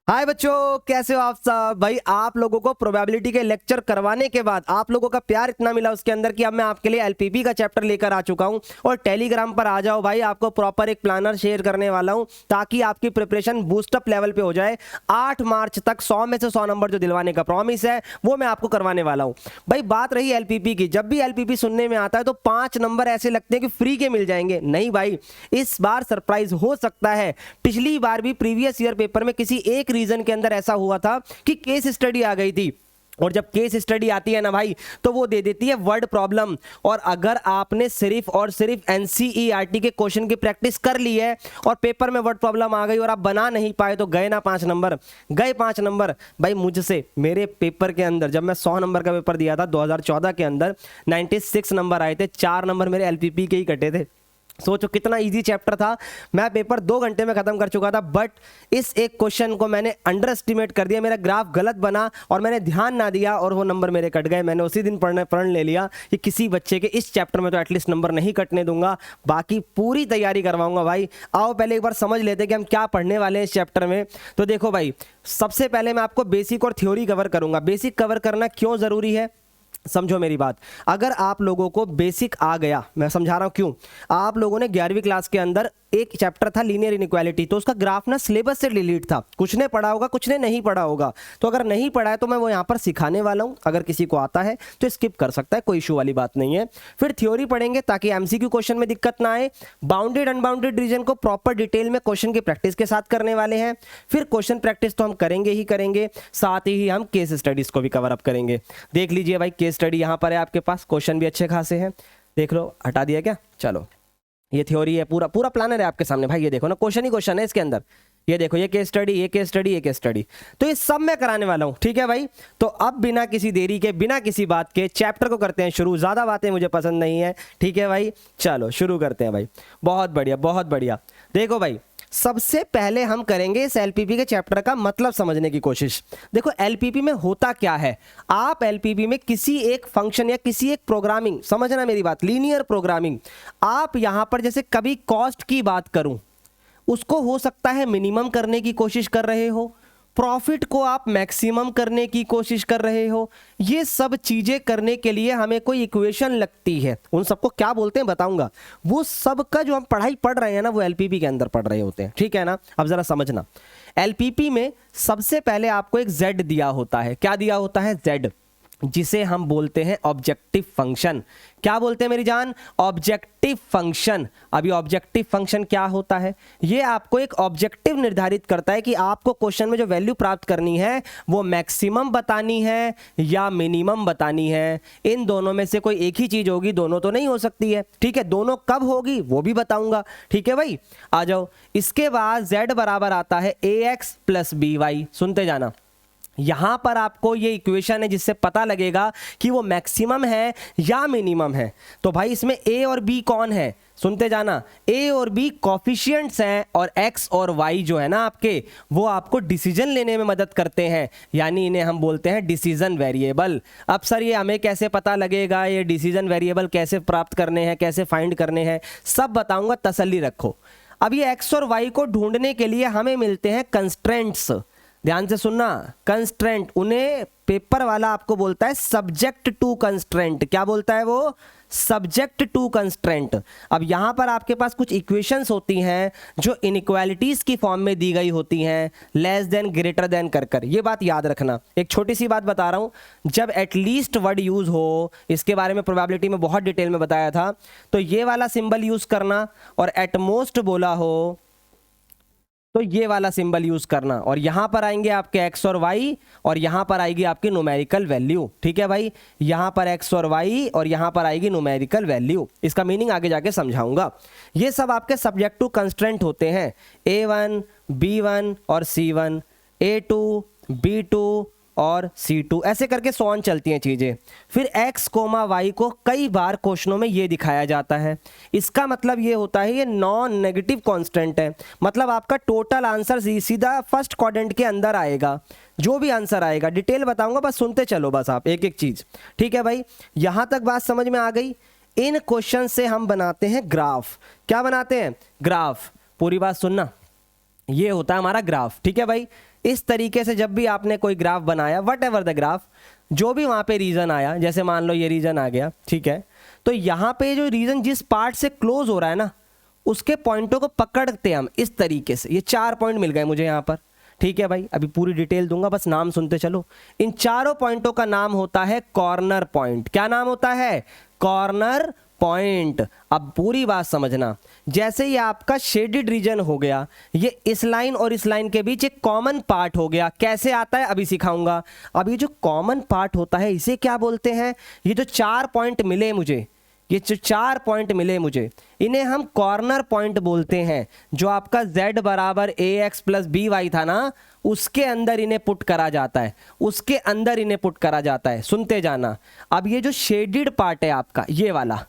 हाय बच्चों, कैसे हो आप सब। भाई आप लोगों को प्रोबेबिलिटी के लेक्चर करवाने के बाद आप लोगों का प्यार इतना मिला उसके अंदर कि अब मैं आपके लिए एलपीपी का चैप्टर लेकर आ चुका हूं। और टेलीग्राम पर आ जाओ भाई, आपको प्रॉपर एक प्लानर शेयर करने वाला हूं ताकि आपकी प्रिपरेशन बूस्टअप लेवल पे हो जाए। 8 मार्च तक 100 में से 100 नंबर जो दिलवाने का प्रॉमिस है वो मैं आपको करवाने वाला हूं। भाई बात रही एलपीपी की, जब भी एलपीपी सुनने में आता है तो 5 नंबर ऐसे लगते हैं कि फ्री के मिल जाएंगे। नहीं भाई, इस बार सरप्राइज हो सकता है। पिछली बार भी प्रीवियस ईयर पेपर में किसी एक रीजन के अंदर ऐसा हुआ था कि केस स्टडी आ गई थी, और जब केस स्टडी आती है ना भाई तो वो दे देती है वर्ड प्रॉब्लम। और अगर आपने सिर्फ और सिर्फ एनसीईआरटी के क्वेश्चन की प्रैक्टिस कर ली है और पेपर में वर्ड प्रॉब्लम आ गई और आप बना नहीं पाए तो गए ना 5 नंबर, गए 5 नंबर। भाई मुझसे मेरे पेपर के अंदर जब मैं 100 नंबर का पेपर दिया था 2014 के अंदर 96 नंबर आए थे, 4 नंबर मेरे एलपीपी के ही कटे थे। सोचो कितना इजी चैप्टर था, मैं पेपर 2 घंटे में खत्म कर चुका था। बट इस एक क्वेश्चन को मैंने अंडर एस्टिमेट कर दिया, मेरा ग्राफ गलत बना और मैंने ध्यान ना दिया और वो नंबर मेरे कट गए। मैंने उसी दिन प्रण ले लिया कि किसी बच्चे के इस चैप्टर में तो एटलीस्ट नंबर नहीं कटने दूंगा, बाकी पूरी तैयारी करवाऊंगा। भाई आओ पहले एक बार समझ लेते हैं कि हम क्या पढ़ने वाले हैं इस चैप्टर में। तो देखो भाई, सबसे पहले मैं आपको बेसिक और थ्योरी कवर करूंगा। बेसिक कवर करना क्यों जरूरी है, समझो मेरी बात। अगर आप लोगों को बेसिक आ गया, मैं समझा रहा हूं क्यों। आप लोगों ने 11वीं क्लास के अंदर एक चैप्टर था लीनियर इनइक्वालिटी, तो उसका ग्राफ ना सिलेबस से डिलीट था। कुछ ने पढ़ा होगा, कुछ ने नहीं पढ़ा होगा। तो अगर नहीं पढ़ा है तो मैं वो यहाँ पर सिखाने वाला हूँ, अगर किसी को आता है तो स्किप कर सकता है, कोई इशू वाली बात नहीं है। फिर थ्योरी पढ़ेंगे ताकि एमसीक्यू क्वेश्चन में दिक्कत ना आए। बाउंडेड अनबाउंडेड रीजन को प्रॉपर डिटेल में क्वेश्चन की प्रैक्टिस के साथ करने वाले हैं। फिर क्वेश्चन प्रैक्टिस तो हम करेंगे ही करेंगे, साथ ही हम केस स्टडीज को भी कवर अप करेंगे। देख लीजिए भाई, केस स्टडी यहाँ पर है आपके पास, क्वेश्चन भी अच्छे खासे हैं। देख लो, हटा दिया क्या, चलो ये थ्योरी है, पूरा पूरा प्लानर है आपके सामने भाई। ये देखो ना, क्वेश्चन ही क्वेश्चन है इसके अंदर। ये देखो, ये केस स्टडी, ये केस स्टडी, ये केस स्टडी, तो ये सब मैं कराने वाला हूं, ठीक है भाई। तो अब बिना किसी देरी के, बिना किसी बात के चैप्टर को करते हैं शुरू। ज्यादा बातें मुझे पसंद नहीं है, ठीक है भाई। चलो शुरू करते हैं भाई। बहुत बढ़िया बहुत बढ़िया। देखो भाई, सबसे पहले हम करेंगे इस एलपीपी के चैप्टर का मतलब समझने की कोशिश। देखो एलपीपी में होता क्या है, आप एलपीपी में किसी एक फंक्शन या किसी एक प्रोग्रामिंग, समझना मेरी बात, लीनियर प्रोग्रामिंग, आप यहां पर जैसे कभी कॉस्ट की बात करूं, उसको हो सकता है मिनिमम करने की कोशिश कर रहे हो, प्रॉफिट को आप मैक्सिमम करने की कोशिश कर रहे हो। ये सब चीजें करने के लिए हमें कोई इक्वेशन लगती है, उन सबको क्या बोलते हैं बताऊंगा। वो सब का जो हम पढ़ाई पढ़ रहे हैं ना, वो एलपीपी के अंदर पढ़ रहे होते हैं, ठीक है ना। अब जरा समझना, एलपीपी में सबसे पहले आपको एक z दिया होता है। क्या दिया होता है, z, जिसे हम बोलते हैं ऑब्जेक्टिव फंक्शन। क्या बोलते हैं मेरी जान, ऑब्जेक्टिव फंक्शन। अभी ऑब्जेक्टिव फंक्शन क्या होता है, ये आपको एक ऑब्जेक्टिव निर्धारित करता है कि आपको क्वेश्चन में जो वैल्यू प्राप्त करनी है वो मैक्सिमम बतानी है या मिनिमम बतानी है। इन दोनों में से कोई एक ही चीज होगी, दोनों तो नहीं हो सकती है, ठीक है। दोनों कब होगी वो भी बताऊंगा, ठीक है भाई। आ जाओ, इसके बाद z बराबर आता है ax प्लस by। सुनते जाना, यहां पर आपको ये इक्वेशन है जिससे पता लगेगा कि वो मैक्सिमम है या मिनिमम है। तो भाई इसमें a और b कौन है, सुनते जाना, a और b कॉफिशिएंट्स हैं, और x और y जो है ना आपके, वो आपको डिसीजन लेने में मदद करते हैं, यानी इन्हें हम बोलते हैं डिसीजन वेरिएबल। अब सर ये हमें कैसे पता लगेगा, ये डिसीजन वेरिएबल कैसे प्राप्त करने हैं, कैसे फाइंड करने हैं, सब बताऊंगा, तसल्ली रखो। अब ये x और y को ढूंढने के लिए हमें मिलते हैं कंस्ट्रेंट्स। ध्यान से सुनना, कंस्ट्रेंट, उन्हें पेपर वाला आपको बोलता है सब्जेक्ट टू कंस्ट्रेंट। क्या बोलता है वो, सब्जेक्ट टू कंस्ट्रेंट। अब यहां पर आपके पास कुछ इक्वेशंस होती हैं जो इनइक्वालिटीज की फॉर्म में दी गई होती हैं, लेस देन ग्रेटर देन कर कर। ये बात याद रखना। एक छोटी सी बात बता रहा हूं, जब एटलीस्ट वर्ड यूज हो, इसके बारे में प्रोबेबिलिटी में बहुत डिटेल में बताया था, तो ये वाला सिंबल यूज करना, और एटमोस्ट बोला हो तो ये वाला सिंबल यूज करना। और यहां पर आएंगे आपके x और y, और यहां पर आएगी आपकी न्यूमेरिकल वैल्यू, ठीक है भाई। यहां पर x और y और यहां पर आएगी न्यूमेरिकल वैल्यू। इसका मीनिंग आगे जाके समझाऊंगा। ये सब आपके सब्जेक्ट टू कंस्ट्रेंट होते हैं, a1 b1 और c1, a2 b2 और C2, ऐसे करके सो ऑन चलती हैं चीजें। फिर x, y को कई बार क्वेश्चनों में ये दिखाया जाता है। इसका मतलब ये होता है ये नॉन नेगेटिव कांस्टेंट है, मतलब आपका टोटल आंसर सीधा फर्स्ट क्वाड्रेंट के अंदर आएगा। जो भी आंसर आएगा डिटेल बताऊंगा, बस सुनते चलो बस आप एक एक चीज, ठीक है भाई। यहां तक बात समझ में आ गई। इन क्वेश्चन से हम बनाते हैं ग्राफ। क्या बनाते हैं, ग्राफ। पूरी बात सुनना, ये होता है हमारा ग्राफ, ठीक है भाई। इस तरीके से जब भी आपने कोई ग्राफ बनाया, वट एवर द ग्राफ, जो भी वहाँ पे रीजन आया, जैसे मान लो ये रीजन आ गया, ठीक है, तो यहाँ पे जो रीजन जिस पार्ट से क्लोज हो रहा है ना, उसके पॉइंटों को पकड़ते हम इस तरीके से। ये 4 पॉइंट मिल गए मुझे यहाँ पर, ठीक है भाई। अभी पूरी डिटेल दूंगा, बस नाम सुनते चलो। इन चारों पॉइंटों का नाम होता है कॉर्नर पॉइंट। क्या नाम होता है? Corner point. अब पूरी बात समझना, जैसे ये आपका शेडेड रीजन हो गया, ये इस लाइन और इस लाइन के बीच एक कॉमन पार्ट हो गया। कैसे आता है अभी सिखाऊंगा। अब ये जो कॉमन पार्ट होता है इसे क्या बोलते हैं? ये जो 4 पॉइंट मिले मुझे, ये जो 4 पॉइंट मिले मुझे, इन्हें हम कॉर्नर पॉइंट बोलते हैं। जो आपका z बराबर ax प्लस बी वाई था ना, उसके अंदर इन्हें पुट करा जाता है, उसके अंदर इन्हें पुट करा जाता है। सुनते जाना। अब ये जो शेडेड पार्ट है आपका, ये वाला,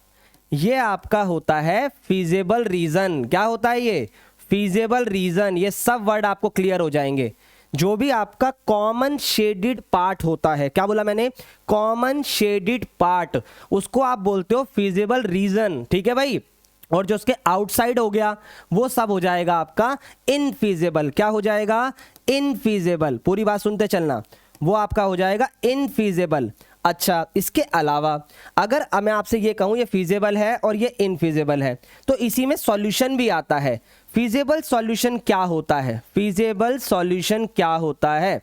ये आपका होता है फीजेबल रीजन। क्या होता है ये? Feasible region. ये सब वर्ड आपको क्लियर हो जाएंगे। जो भी आपका कॉमन शेडेड पार्ट होता है, क्या बोला मैंने? कॉमन शेडेड पार्ट, उसको आप बोलते हो फीजेबल रीजन, ठीक है भाई। और जो उसके आउटसाइड हो गया वो सब हो जाएगा आपका इनफीजेबल। क्या हो जाएगा? इनफीजेबल। पूरी बात सुनते चलना, वो आपका हो जाएगा इनफीजेबल। अच्छा, इसके अलावा अगर मैं आपसे ये कहूँ ये फीजेबल है और ये इनफीजेबल है, तो इसी में सॉल्यूशन भी आता है। फीजेबल सॉल्यूशन क्या होता है? फीजेबल सॉल्यूशन क्या होता है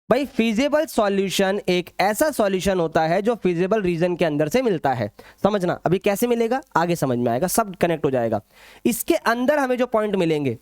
भाई? फीजेबल सॉल्यूशन एक ऐसा सॉल्यूशन होता है जो फीजेबल रीजन के अंदर से मिलता है। समझना, अभी कैसे मिलेगा आगे समझ में आएगा, सब कनेक्ट हो जाएगा। इसके अंदर हमें जो पॉइंट मिलेंगे,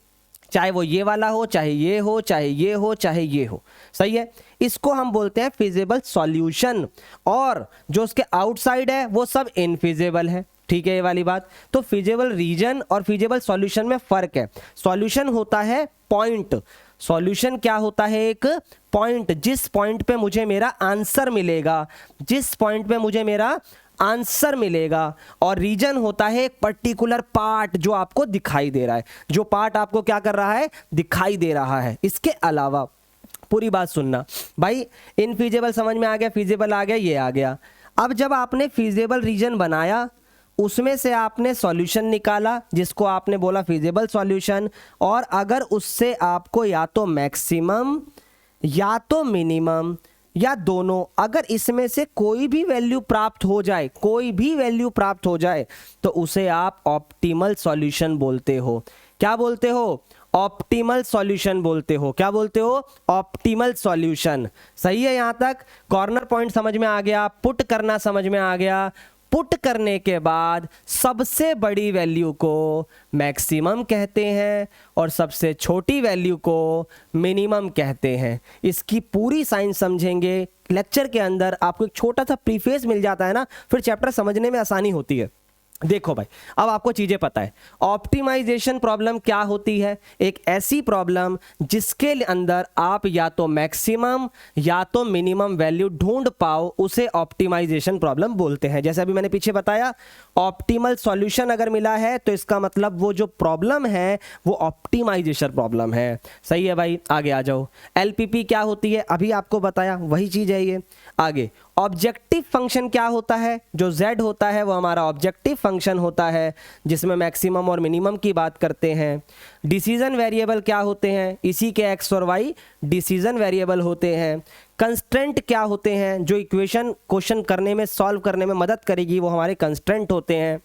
चाहे वो ये वाला हो, चाहे ये हो, चाहे ये हो, चाहे ये हो, सही है, इसको हम बोलते हैं फीजेबल सॉल्यूशन। और जो उसके आउटसाइड है वो सब इनफीजेबल है, ठीक है, ये वाली बात। तो फीजेबल रीजन और फीजेबल सॉल्यूशन में फर्क है। सॉल्यूशन होता है पॉइंट, सॉल्यूशन क्या होता है? एक पॉइंट, जिस पॉइंट पे मुझे मेरा आंसर मिलेगा, जिस पॉइंट पे मुझे मेरा आंसर मिलेगा। और रीजन होता है एक पर्टिकुलर पार्ट जो आपको दिखाई दे रहा है, जो पार्ट आपको क्या कर रहा है? दिखाई दे रहा है। इसके अलावा पूरी बात सुनना भाई, इनफीजेबल समझ में आ गया, फीजेबल आ गया, ये आ गया। अब जब आपने फीजेबल रीजन बनाया, उसमें से आपने सॉल्यूशन निकाला जिसको आपने बोला फीजेबल सॉल्यूशन, और अगर उससे आपको या तो मैक्सिमम या तो मिनिमम या दोनों, अगर इसमें से कोई भी वैल्यू प्राप्त हो जाए, कोई भी वैल्यू प्राप्त हो जाए, तो उसे आप ऑप्टिमल सॉल्यूशन बोलते हो। क्या बोलते हो? ऑप्टिमल सॉल्यूशन बोलते हो। क्या बोलते हो? Optimal solution. सही है, यहां तक कॉर्नर पॉइंट समझ में आ गया, पुट करना समझ में आ गया। पुट करने के बाद सबसे बड़ी वैल्यू को मैक्सिमम कहते हैं और सबसे छोटी वैल्यू को मिनिमम कहते हैं। इसकी पूरी साइंस समझेंगे लेक्चर के अंदर, आपको एक छोटा सा प्रीफेस मिल जाता है ना, फिर चैप्टर समझने में आसानी होती है। देखो भाई, अब आपको चीजें पता है। ऑप्टिमाइजेशन प्रॉब्लम क्या होती है? एक ऐसी प्रॉब्लम जिसके अंदर आप या तो मैक्सिमम या तो मिनिमम वैल्यू ढूंढ पाओ, उसे ऑप्टिमाइजेशन प्रॉब्लम बोलते हैं। जैसे अभी मैंने पीछे बताया, ऑप्टिमल सॉल्यूशन अगर मिला है तो इसका मतलब वो जो प्रॉब्लम है वो ऑप्टिमाइजेशन प्रॉब्लम है। सही है भाई, आगे आ जाओ। एलपीपी क्या होती है? अभी आपको बताया, वही चीज है ये। आगे ऑब्जेक्टिव फंक्शन क्या होता है? जो z होता है वो हमारा ऑब्जेक्टिव फंक्शन होता है, जिसमें मैक्सिमम और मिनिमम की बात करते हैं। डिसीजन वेरिएबल क्या होते हैं? इसी के x और y डिसीजन वेरिएबल होते हैं। कंस्ट्रेंट क्या होते हैं? जो इक्वेशन क्वेश्चन करने में, सॉल्व करने में मदद करेगी, वो हमारे कंस्ट्रेंट होते हैं।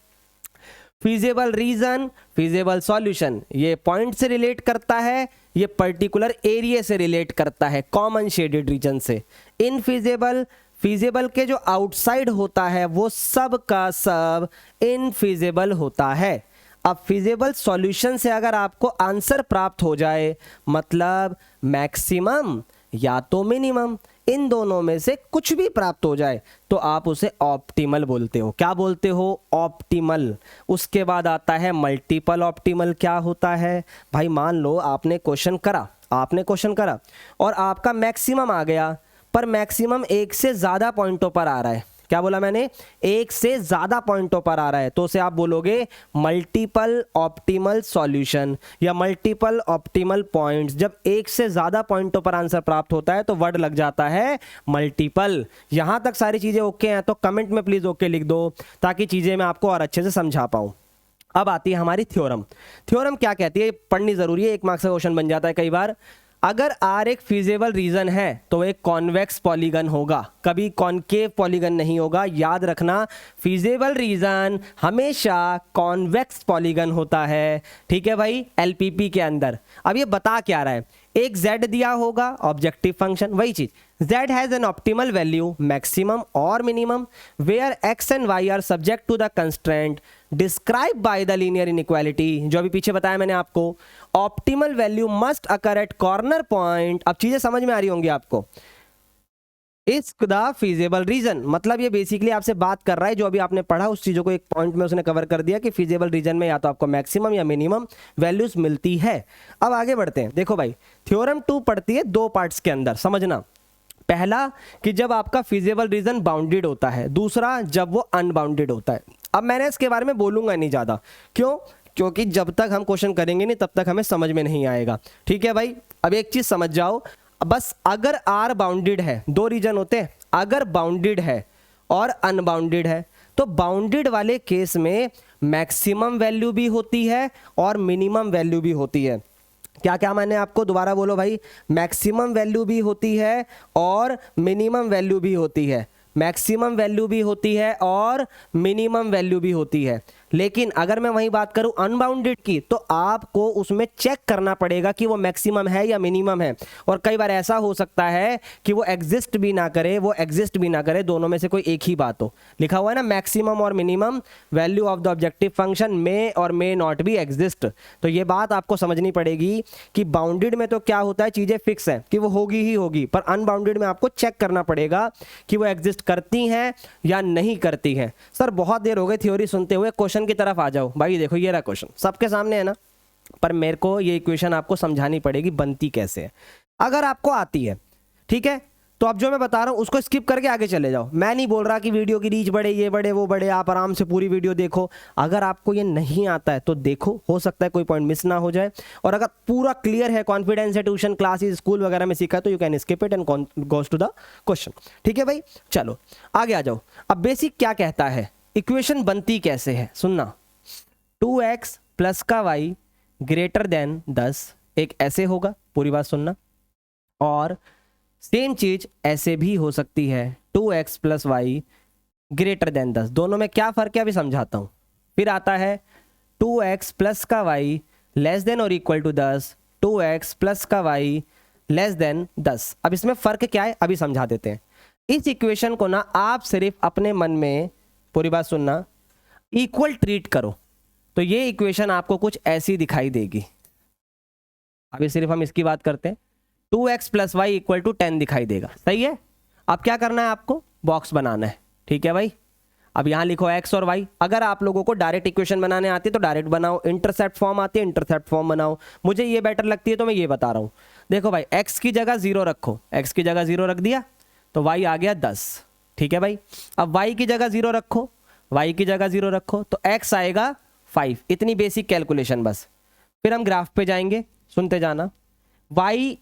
फीजेबल रीजन, फीजेबल सॉल्यूशन, ये पॉइंट से रिलेट करता है, ये पर्टिकुलर एरिया से रिलेट करता है, कॉमन शेडेड रीजन से। इनफीजेबल, फीजेबल के जो आउटसाइड होता है वो सब का सब इनफीजेबल होता है। अब फीजेबल सॉल्यूशन से अगर आपको आंसर प्राप्त हो जाए, मतलब मैक्सिमम या तो मिनिमम, इन दोनों में से कुछ भी प्राप्त हो जाए, तो आप उसे ऑप्टिमल बोलते हो। क्या बोलते हो? ऑप्टिमल। उसके बाद आता है मल्टीपल ऑप्टिमल। क्या होता है भाई? मान लो आपने क्वेश्चन करा और आपका मैक्सिमम आ गया, पर मैक्सिमम एक से ज्यादा पॉइंटों पर आ रहा है। क्या बोला मैंने? एक से ज्यादा पॉइंटों पर आ रहा है, तो उसे आप बोलोगे मल्टीपल ऑप्टिमल सॉल्यूशन या मल्टीपल ऑप्टिमल पॉइंट्स। जब एक से ज्यादा पॉइंटों पर आंसर प्राप्त होता है तो वर्ड लग जाता है मल्टीपल। यहां तक सारी चीजें ओके हैं तो कमेंट में प्लीज ओके लिख दो, ताकि चीजें मैं आपको और अच्छे से समझा पाऊं। अब आती है हमारी थ्योरम। थ्योरम क्या कहती है? पढ़नी जरूरी है, 1 मार्क्स का क्वेश्चन बन जाता है कई बार। अगर R एक फिजिबल रीजन है तो एक कॉन्वेक्स पॉलीगन होगा, कभी कॉनकेव पॉलीगन नहीं होगा। याद रखना, फिजिबल रीजन हमेशा कॉन्वेक्स पॉलीगन होता है, ठीक है भाई, LPP के अंदर। अब ये बता क्या रहा है, एक z दिया होगा ऑब्जेक्टिव फंक्शन, वही चीज, z has an optimal value maximum और minimum where x and y are subject to the constraint describe by the linear inequality, जो अभी पीछे बताया मैंने आपको। Optimal value must occur at corner point. अब चीजें समझ में आ रही होंगी आपको। इस द फिजिबल रीजन, मतलब ये बेसिकली आपसे बात कर रहा है, जो अभी आपने पढ़ा उस चीजों को एक पॉइंट में उसने कवर कर दिया कि फिजिबल रीजन में या तो आपको मैक्सिमम या मिनिमम वैल्यूज मिलती है। अब आगे बढ़ते हैं। देखो भाई, थ्योरम 2 पढ़ती है दो पार्ट्स के अंदर, समझना। पहला कि जब आपका फिजिबल रीजन बाउंडेड होता है, दूसरा जब वो अनबाउंडेड होता है। अब मैंने इसके बारे में बोलूंगा नहीं ज्यादा, क्यों? क्योंकि जब तक हम क्वेश्चन करेंगे नहीं तब तक हमें समझ में नहीं आएगा, ठीक है भाई। अब एक चीज समझ जाओ, बस अगर R बाउंडेड है, दो रीजन होते हैं, अगर बाउंडेड है और अनबाउंडेड है, तो बाउंडेड वाले केस में मैक्सिमम वैल्यू भी होती है और मिनिमम वैल्यू भी होती है। क्या क्या मैंने आपको दोबारा बोलो भाई, मैक्सिमम वैल्यू भी होती है और मिनिमम वैल्यू भी होती है, मैक्सिमम वैल्यू भी होती है और मिनिमम वैल्यू भी होती है। लेकिन अगर मैं वही बात करूं अनबाउंडेड की, तो आपको उसमें चेक करना पड़ेगा कि वो मैक्सिमम है या मिनिमम है। और कई बार ऐसा हो सकता है कि वो एग्जिस्ट भी ना करे, वो एग्जिस्ट भी ना करे, दोनों में से कोई एक ही बात हो। लिखा हुआ है ना, मैक्सिमम और minimum value of the objective function may और मे नॉट बी एग्जिस्ट। तो ये बात आपको समझनी पड़ेगी कि बाउंडेड में तो क्या होता है, चीजें फिक्स है कि वो होगी ही होगी, पर अनबाउंडेड में आपको चेक करना पड़ेगा कि वो एग्जिस्ट करती हैं या नहीं करती हैं। सर बहुत देर हो गई थ्योरी सुनते हुए, क्वेश्चन की तरफ आ जाओ। भाई देखो ये रहा क्वेश्चन, सबके सामने है ना, पर मेरे को ये इक्वेशन आपको समझानी पड़ेगी बनती कैसे है। अगर आपको आती है, ठीक है, तो अब जो मैं बता रहा हूं उसको स्किप करके आगे चले जाओ। मैं नहीं बोल रहा कि वीडियो की रीच बढ़े, ये बढ़े, वो बढ़े, आप आराम से पूरी वीडियो देखो। अगर आपको ये नहीं आता है तो देखो, हो सकता है कोई पॉइंट मिस ना हो जाए। और अगर पूरा क्लियर है, कॉन्फिडेंस है, ट्यूशन क्लासेस स्कूल वगैरह में सीखा, तो you can skip it and goes to the question, ठीक है भाई। चलो आगे आ जाओ। अब बेसिक क्या कहता है, इक्वेशन बनती कैसे है, सुनना। 2x प्लस का y ग्रेटर देन 10, एक ऐसे होगा, पूरी बात सुनना। और सेम चीज ऐसे भी हो सकती है, 2x plus y greater then 10। दोनों में क्या फर्क है अभी समझाता हूं। फिर आता है 2x प्लस का y लेस देन और इक्वल टू 10, 2x प्लस का y लेस देन 10। अब इसमें फर्क क्या है अभी समझा देते हैं। इस इक्वेशन को ना आप सिर्फ अपने मन में, पूरी बात सुनना, इक्वल ट्रीट करो तो ये इक्वेशन आपको कुछ ऐसी दिखाई देगी। अभी सिर्फ हम इसकी बात करते हैं, 2x plus Y equal to 10 दिखाई देगा, सही है। अब क्या करना है, आपको बॉक्स बनाना है, ठीक है भाई। अब यहां लिखो x और y। अगर आप लोगों को डायरेक्ट इक्वेशन बनाने आती है तो डायरेक्ट बनाओ, इंटरसेप्ट फॉर्म आती है इंटरसेप्ट फॉर्म बनाओ, मुझे ये बेटर लगती है तो मैं ये बता रहा हूं। देखो भाई, x की जगह 0 रखो, x की जगह 0 रख दिया तो y आ गया 10, ठीक है भाई। अब y की जगह 0 रखो, y की जगह 0 रखो तो x आएगा 5। इतनी बेसिक कैलकुलेशन बस। फिर हम ग्राफ पे जाएंगे, सुनते जाना। y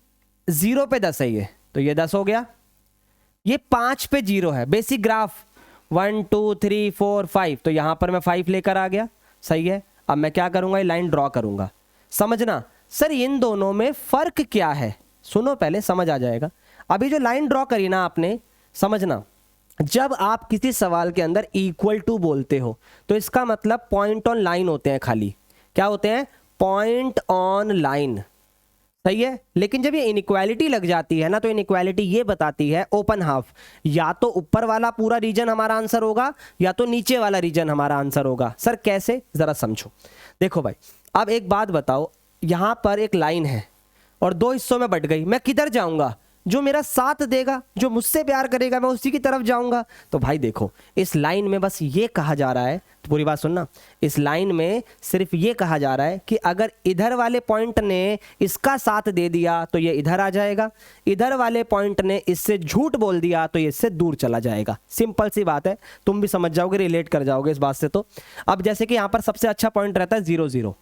0 पे 10 है ये, तो ये 10 हो गया। ये 5 पे 0 है, बेसिक ग्राफ 1 2 3 4 5, तो यहां पर मैं 5 लेकर आ गया, सही है। अब मैं क्या करूंगा, ये लाइन ड्रॉ करूंगा। समझना सर इन दोनों में फर्क क्या है, सुनो पहले समझ आ जाएगा। अभी जो लाइन ड्रॉ करी ना आपने, समझना, जब आप किसी सवाल के अंदर इक्वल टू बोलते हो तो इसका मतलब पॉइंट ऑन लाइन होते हैं, खाली क्या होते हैं, पॉइंट ऑन लाइन, सही है। लेकिन जब ये इनइक्वालिटी लग जाती है ना, तो इनइक्वालिटी ये बताती है ओपन हाफ, या तो ऊपर वाला पूरा रीजन हमारा आंसर होगा या तो नीचे वाला रीजन हमारा आंसर होगा। सर कैसे, जरा समझो। देखो भाई, अब एक बात बताओ, यहां पर एक लाइन है और दो हिस्सों में बट गई, मैं किधर जाऊंगा, जो मेरा साथ देगा, जो मुझसे प्यार करेगा, मैं उसी की तरफ जाऊंगा। तो भाई देखो, इस लाइन में बस ये कहा जा रहा है, तो पूरी बात सुनना, इस लाइन में सिर्फ ये कहा जा रहा है कि अगर इधर वाले पॉइंट ने इसका साथ दे दिया तो ये इधर आ जाएगा, इधर वाले पॉइंट ने इससे झूठ बोल दिया तो ये इससे दूर चला जाएगा। सिंपल सी बात है, तुम भी समझ जाओगे, रिलेट कर जाओगे इस बात से। तो अब जैसे कि यहां पर सबसे अच्छा पॉइंट रहता है 0 0,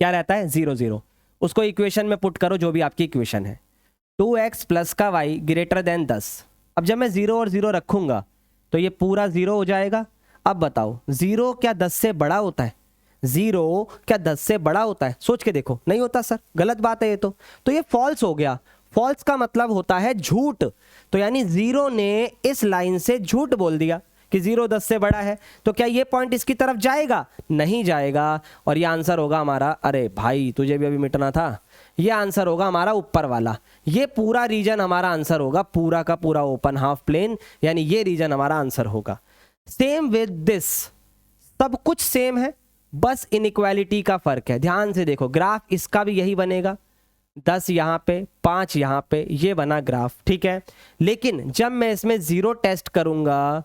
क्या रहता है 0 0, उसको इक्वेशन में पुट करो, जो भी आपकी इक्वेशन है। 2x प्लस का y ग्रेटर देन 10। अब जब मैं 0 और 0 रखूंगा तो ये पूरा 0 हो जाएगा। अब बताओ 0 क्या 10 से बड़ा होता है, जीरो क्या 10 से बड़ा होता है? सोच के देखो, नहीं होता सर, गलत बात है ये तो ये फॉल्स हो गया। फॉल्स का मतलब होता है झूठ। तो यानी जीरो ने इस लाइन से झूठ बोल दिया कि जीरो 10 से बड़ा है। तो क्या ये पॉइंट इसकी तरफ जाएगा? नहीं जाएगा। और ये आंसर होगा हमारा, अरे भाई तुझे भी अभी मिटना था, ये आंसर होगा हमारा ऊपर वाला। ये पूरा रीजन हमारा आंसर होगा, पूरा का पूरा ओपन हाफ प्लेन, यानी ये रीजन हमारा आंसर होगा। सेम विद दिस, सब कुछ सेम है, बस इनइक्वालिटी का फर्क है। ध्यान से देखो, ग्राफ इसका भी यही बनेगा, 10 यहां पे, 5 यहां पे, ये बना ग्राफ, ठीक है। लेकिन जब मैं इसमें जीरो टेस्ट करूंगा,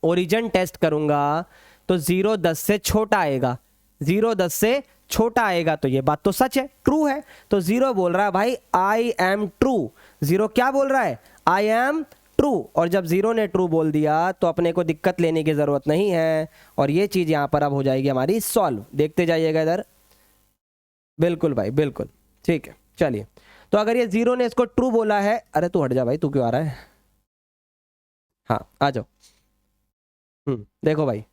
ओरिजिन टेस्ट करूंगा, तो जीरो 10 से छोटा आएगा, जीरो 10 से छोटा आएगा। तो ये बात तो सच है, ट्रू है। तो जीरो बोल रहा है भाई आई एम ट्रू। जीरो क्या बोल रहा है? I am true. और जब जीरो ने ट्रू बोल दिया तो अपने को दिक्कत लेने की जरूरत नहीं है, और ये चीज यहां पर अब हो जाएगी हमारी सॉल्व। देखते जाइएगा इधर, बिल्कुल भाई बिल्कुल, ठीक है। चलिए, तो अगर ये जीरो ने इसको ट्रू बोला है, अरे तू हट जा भाई, तू क्यों आ रहा है? हाँ आ जाओ। देखो भाई,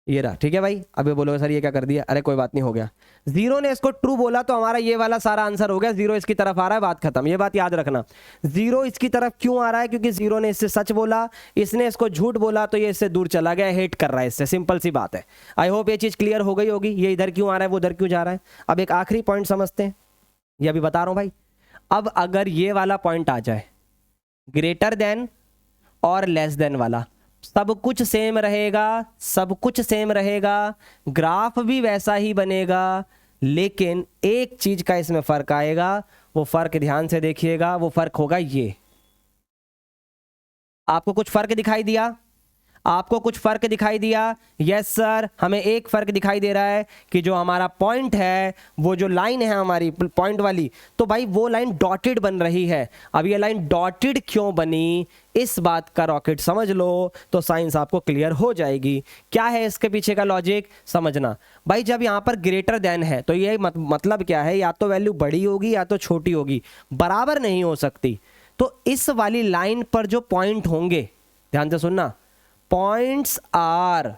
ये रहा, ठीक है भाई। अब ये बोलोगे सर ये क्या कर दिया? अरे कोई बात नहीं, हो गया। जीरो ने इसको ट्रू बोला तो हमारा ये वाला सारा आंसर हो गया। जीरो इसकी तरफ आ रहा है, बात खत्म। ये बात याद रखना, जीरो इसकी तरफ क्यों आ रहा है? क्योंकि जीरो ने इससे सच बोला, इसने इसको झूठ बोला, तो ये इससे दूर चला गया, हेट कर रहा है इससे, सिंपल सी बात है। आई होप ये चीज क्लियर हो गई होगी। ये इधर क्यों आ रहा है, वो उधर क्यों जा रहा है। अब एक आखिरी पॉइंट समझते हैं, ये अभी बता रहा हूं भाई। अब अगर ये वाला पॉइंट आ जाए, ग्रेटर देन और लेस देन वाला, सब कुछ सेम रहेगा, सब कुछ सेम रहेगा, ग्राफ भी वैसा ही बनेगा, लेकिन एक चीज का इसमें फर्क आएगा। वो फर्क ध्यान से देखिएगा, वो फर्क होगा ये। आपको कुछ फर्क दिखाई दिया? आपको कुछ फर्क दिखाई दिया? यस सर, हमें एक फर्क दिखाई दे रहा है कि जो हमारा पॉइंट है, वो जो लाइन है हमारी पॉइंट वाली, तो भाई वो लाइन डॉटेड बन रही है। अब ये लाइन डॉटेड क्यों बनी, इस बात का रॉकेट समझ लो तो साइंस आपको क्लियर हो जाएगी। क्या है इसके पीछे का लॉजिक समझना भाई। जब यहाँ पर ग्रेटर देन है तो ये मतलब क्या है, या तो वैल्यू बड़ी होगी या तो छोटी होगी, बराबर नहीं हो सकती। तो इस वाली लाइन पर जो पॉइंट होंगे, ध्यान से सुनना, points are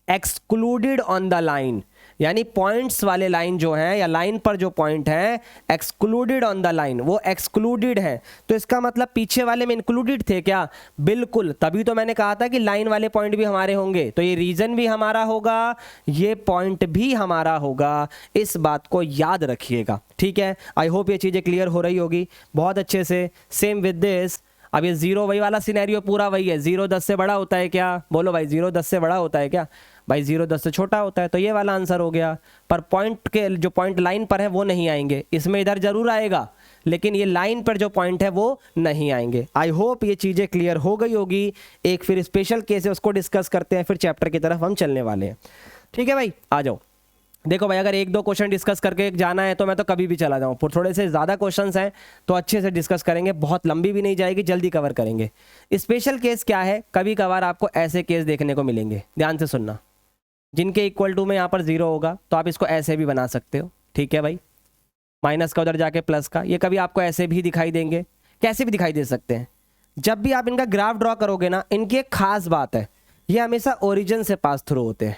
excluded on the line, यानी पॉइंट्स वाले लाइन जो है, या लाइन पर जो पॉइंट है एक्सक्लूडेड ऑन द लाइन, वो एक्सक्लूडेड है। तो इसका मतलब पीछे वाले में इंक्लूडेड थे क्या? बिल्कुल, तभी तो मैंने कहा था कि लाइन वाले पॉइंट भी हमारे होंगे। तो ये रीजन भी हमारा होगा, ये पॉइंट भी हमारा होगा, इस बात को याद रखिएगा, ठीक है। आई होप ये चीजें क्लियर हो रही होगी बहुत अच्छे से। सेम विद दिस, अब ये जीरो वही वाला सिनेरियो पूरा वही है। जीरो 10 से बड़ा होता है क्या? बोलो भाई, जीरो 10 से बड़ा होता है क्या? भाई जीरो 10 से छोटा होता है। तो ये वाला आंसर हो गया। पर पॉइंट के जो पॉइंट लाइन पर है वो नहीं आएंगे, इसमें इधर जरूर आएगा, लेकिन ये लाइन पर जो पॉइंट है वो नहीं आएंगे। आई होप ये चीजें क्लियर हो गई होगी। एक फिर स्पेशल केस है, उसको डिस्कस करते हैं, फिर चैप्टर की तरफ हम चलने वाले हैं, ठीक है भाई। आ जाओ। देखो भाई, अगर एक दो क्वेश्चन डिस्कस करके जाना है तो मैं तो कभी भी चला जाऊँ। थोड़े से ज़्यादा क्वेश्चंस हैं तो अच्छे से डिस्कस करेंगे, बहुत लंबी भी नहीं जाएगी, जल्दी कवर करेंगे। स्पेशल केस क्या है, कभी कभार आपको ऐसे केस देखने को मिलेंगे, ध्यान से सुनना, जिनके इक्वल टू में यहाँ पर जीरो होगा, तो आप इसको ऐसे भी बना सकते हो, ठीक है भाई। माइनस का उधर जाके प्लस का, ये कभी आपको ऐसे भी दिखाई देंगे, कैसे भी दिखाई दे सकते हैं। जब भी आप इनका ग्राफ ड्रॉ करोगे ना, इनकी एक खास बात है, ये हमेशा ओरिजिन से पास थ्रू होते हैं,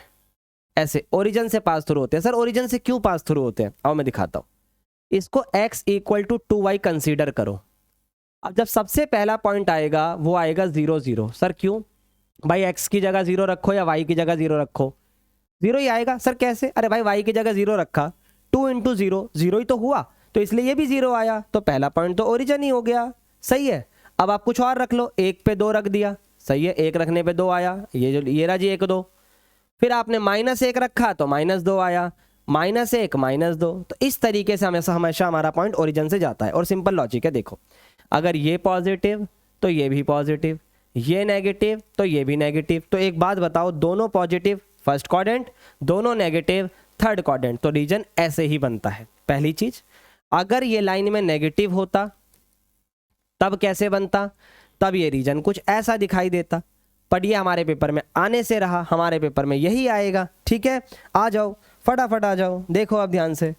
ऐसे ओरिजिन से पास थ्रू होते हैं। सर ओरिजिन से क्यों पास थ्रू होते हैं? आओ मैं दिखाता हूं। इसको x equal to 2y consider करो। अब जब सबसे पहला पॉइंट आएगा वो आएगा 0 0। सर क्यों भाई? x की जगह 0 रखो या y की जगह 0 रखो, 0 ही आएगा। सर कैसे? अरे भाई y की जगह 0 रखा, 2 इंटू 0, 0 ही तो हुआ, तो इसलिए ये भी 0 आया, तो पहला पॉइंट तो ओरिजिन ही हो गया, सही है। अब आप कुछ और रख लो, 1 पे 2 रख दिया, सही है, 1 रखने पे 2 आया, ये रहा जी 1 2। फिर आपने -1 रखा तो -2 आया, -1 -2। तो इस तरीके से हमेशा हमारा पॉइंट ओरिजिन से जाता है। और सिंपल लॉजिक है, देखो, अगर ये पॉजिटिव तो ये भी पॉजिटिव, ये नेगेटिव तो ये भी नेगेटिव। तो एक बात बताओ, दोनों पॉजिटिव फर्स्ट क्वाड्रेंट, दोनों नेगेटिव थर्ड क्वाड्रेंट, तो रीजन ऐसे ही बनता है। पहली चीज, अगर ये लाइन में नेगेटिव होता तब कैसे बनता? तब ये रीजन कुछ ऐसा दिखाई देता, पर ये हमारे पेपर में आने से रहा, हमारे पेपर में यही आएगा, ठीक है। आ जाओ फटाफट आ जाओ, देखो अब ध्यान से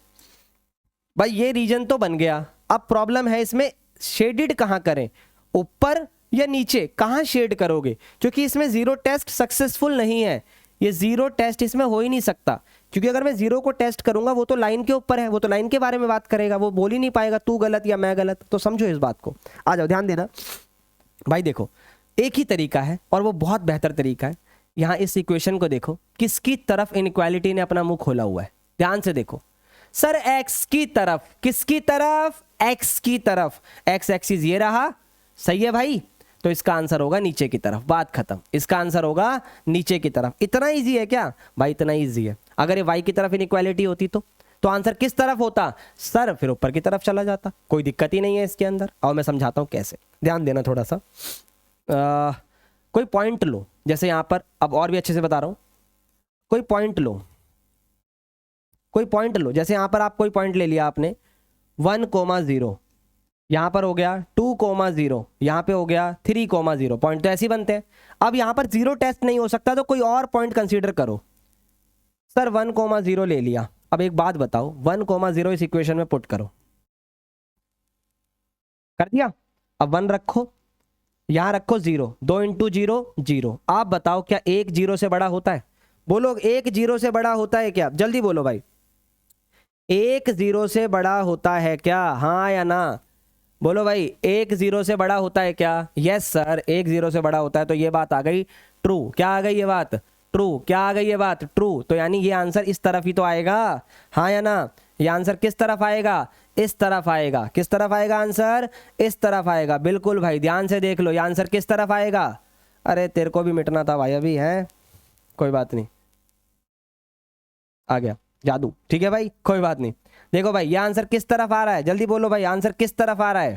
भाई, ये रीजन तो बन गया। अब प्रॉब्लम है इसमें शेडेड कहाँ करें, ऊपर या नीचे, कहाँ शेड करोगे? क्योंकि इसमें जीरो टेस्ट सक्सेसफुल नहीं है, ये जीरो टेस्ट इसमें हो ही नहीं सकता, क्योंकि अगर मैं जीरो को टेस्ट करूंगा वो तो लाइन के ऊपर है, वो तो लाइन के बारे में बात करेगा, वो बोल ही नहीं पाएगा तू गलत या मैं गलत। तो समझो इस बात को, आ जाओ ध्यान देना भाई। देखो एक ही तरीका है और वो बहुत बेहतर तरीका है। यहाँ इस इक्वेशन को देखो, किसकी तरफ इनइक्वालिटी ने अपना मुंह खोला हुआ है, ध्यान से देखो सर, एक्स की तरफ। किसकी तरफ? एक्स की तरफ। एक्स एक्सिस ये रहा, सही है भाई, तो इसका आंसर होगा नीचे की तरफ, बात खत्म। इसका आंसर होगा नीचे की तरफ। इतना इजी है क्या भाई? इतना इजी है। अगर ये वाई की तरफ इनइक्वालिटी होती तो आंसर किस तरफ होता सर? फिर ऊपर की तरफ चला जाता, कोई दिक्कत ही नहीं है इसके अंदर। और मैं समझाता हूं कैसे, ध्यान देना थोड़ा सा। कोई पॉइंट लो, जैसे यहां पर, अब और भी अच्छे से बता रहा हूं। कोई पॉइंट लो, कोई पॉइंट लो, जैसे यहां पर आप कोई पॉइंट ले लिया आपने 1,0, यहां पर हो गया 2,0, यहां पे हो गया 3,0। पॉइंट तो ऐसे ही बनते हैं। अब यहां पर जीरो टेस्ट नहीं हो सकता तो कोई और पॉइंट कंसीडर करो। सर 1,0 ले लिया। अब एक बात बताओ, 1,0 इस इक्वेशन में पुट करो, कर दिया। अब 1 रखो, यहां रखो 0, 2 इंटू 0 0। आप बताओ क्या 1 0 से बड़ा होता है? बोलो 1 0 से बड़ा होता है क्या? जल्दी बोलो भाई, 1 0 से बड़ा होता है क्या? हाँ या ना? बोलो भाई, 1 0 से बड़ा होता है क्या? यस सर, 1 0 से बड़ा होता है। तो ये बात आ गई ट्रू। क्या आ गई ये बात? ट्रू। क्या आ गई ये बात? ट्रू। तो यानी ये आंसर इस तरफ ही तो आएगा, हाँ या ना? ये आंसर किस तरफ आएगा? इस तरफ आएगा। किस तरफ आएगा आंसर? इस तरफ आएगा। बिल्कुल भाई, ध्यान से देख लो, ये आंसर किस तरफ आएगा? अरे तेरे को भी मिटना था भाई अभी, है कोई बात नहीं, आ गया जादू, ठीक है भाई, कोई बात नहीं। देखो भाई, ये आंसर किस तरफ आ रहा है? जल्दी बोलो भाई, आंसर किस तरफ आ रहा है?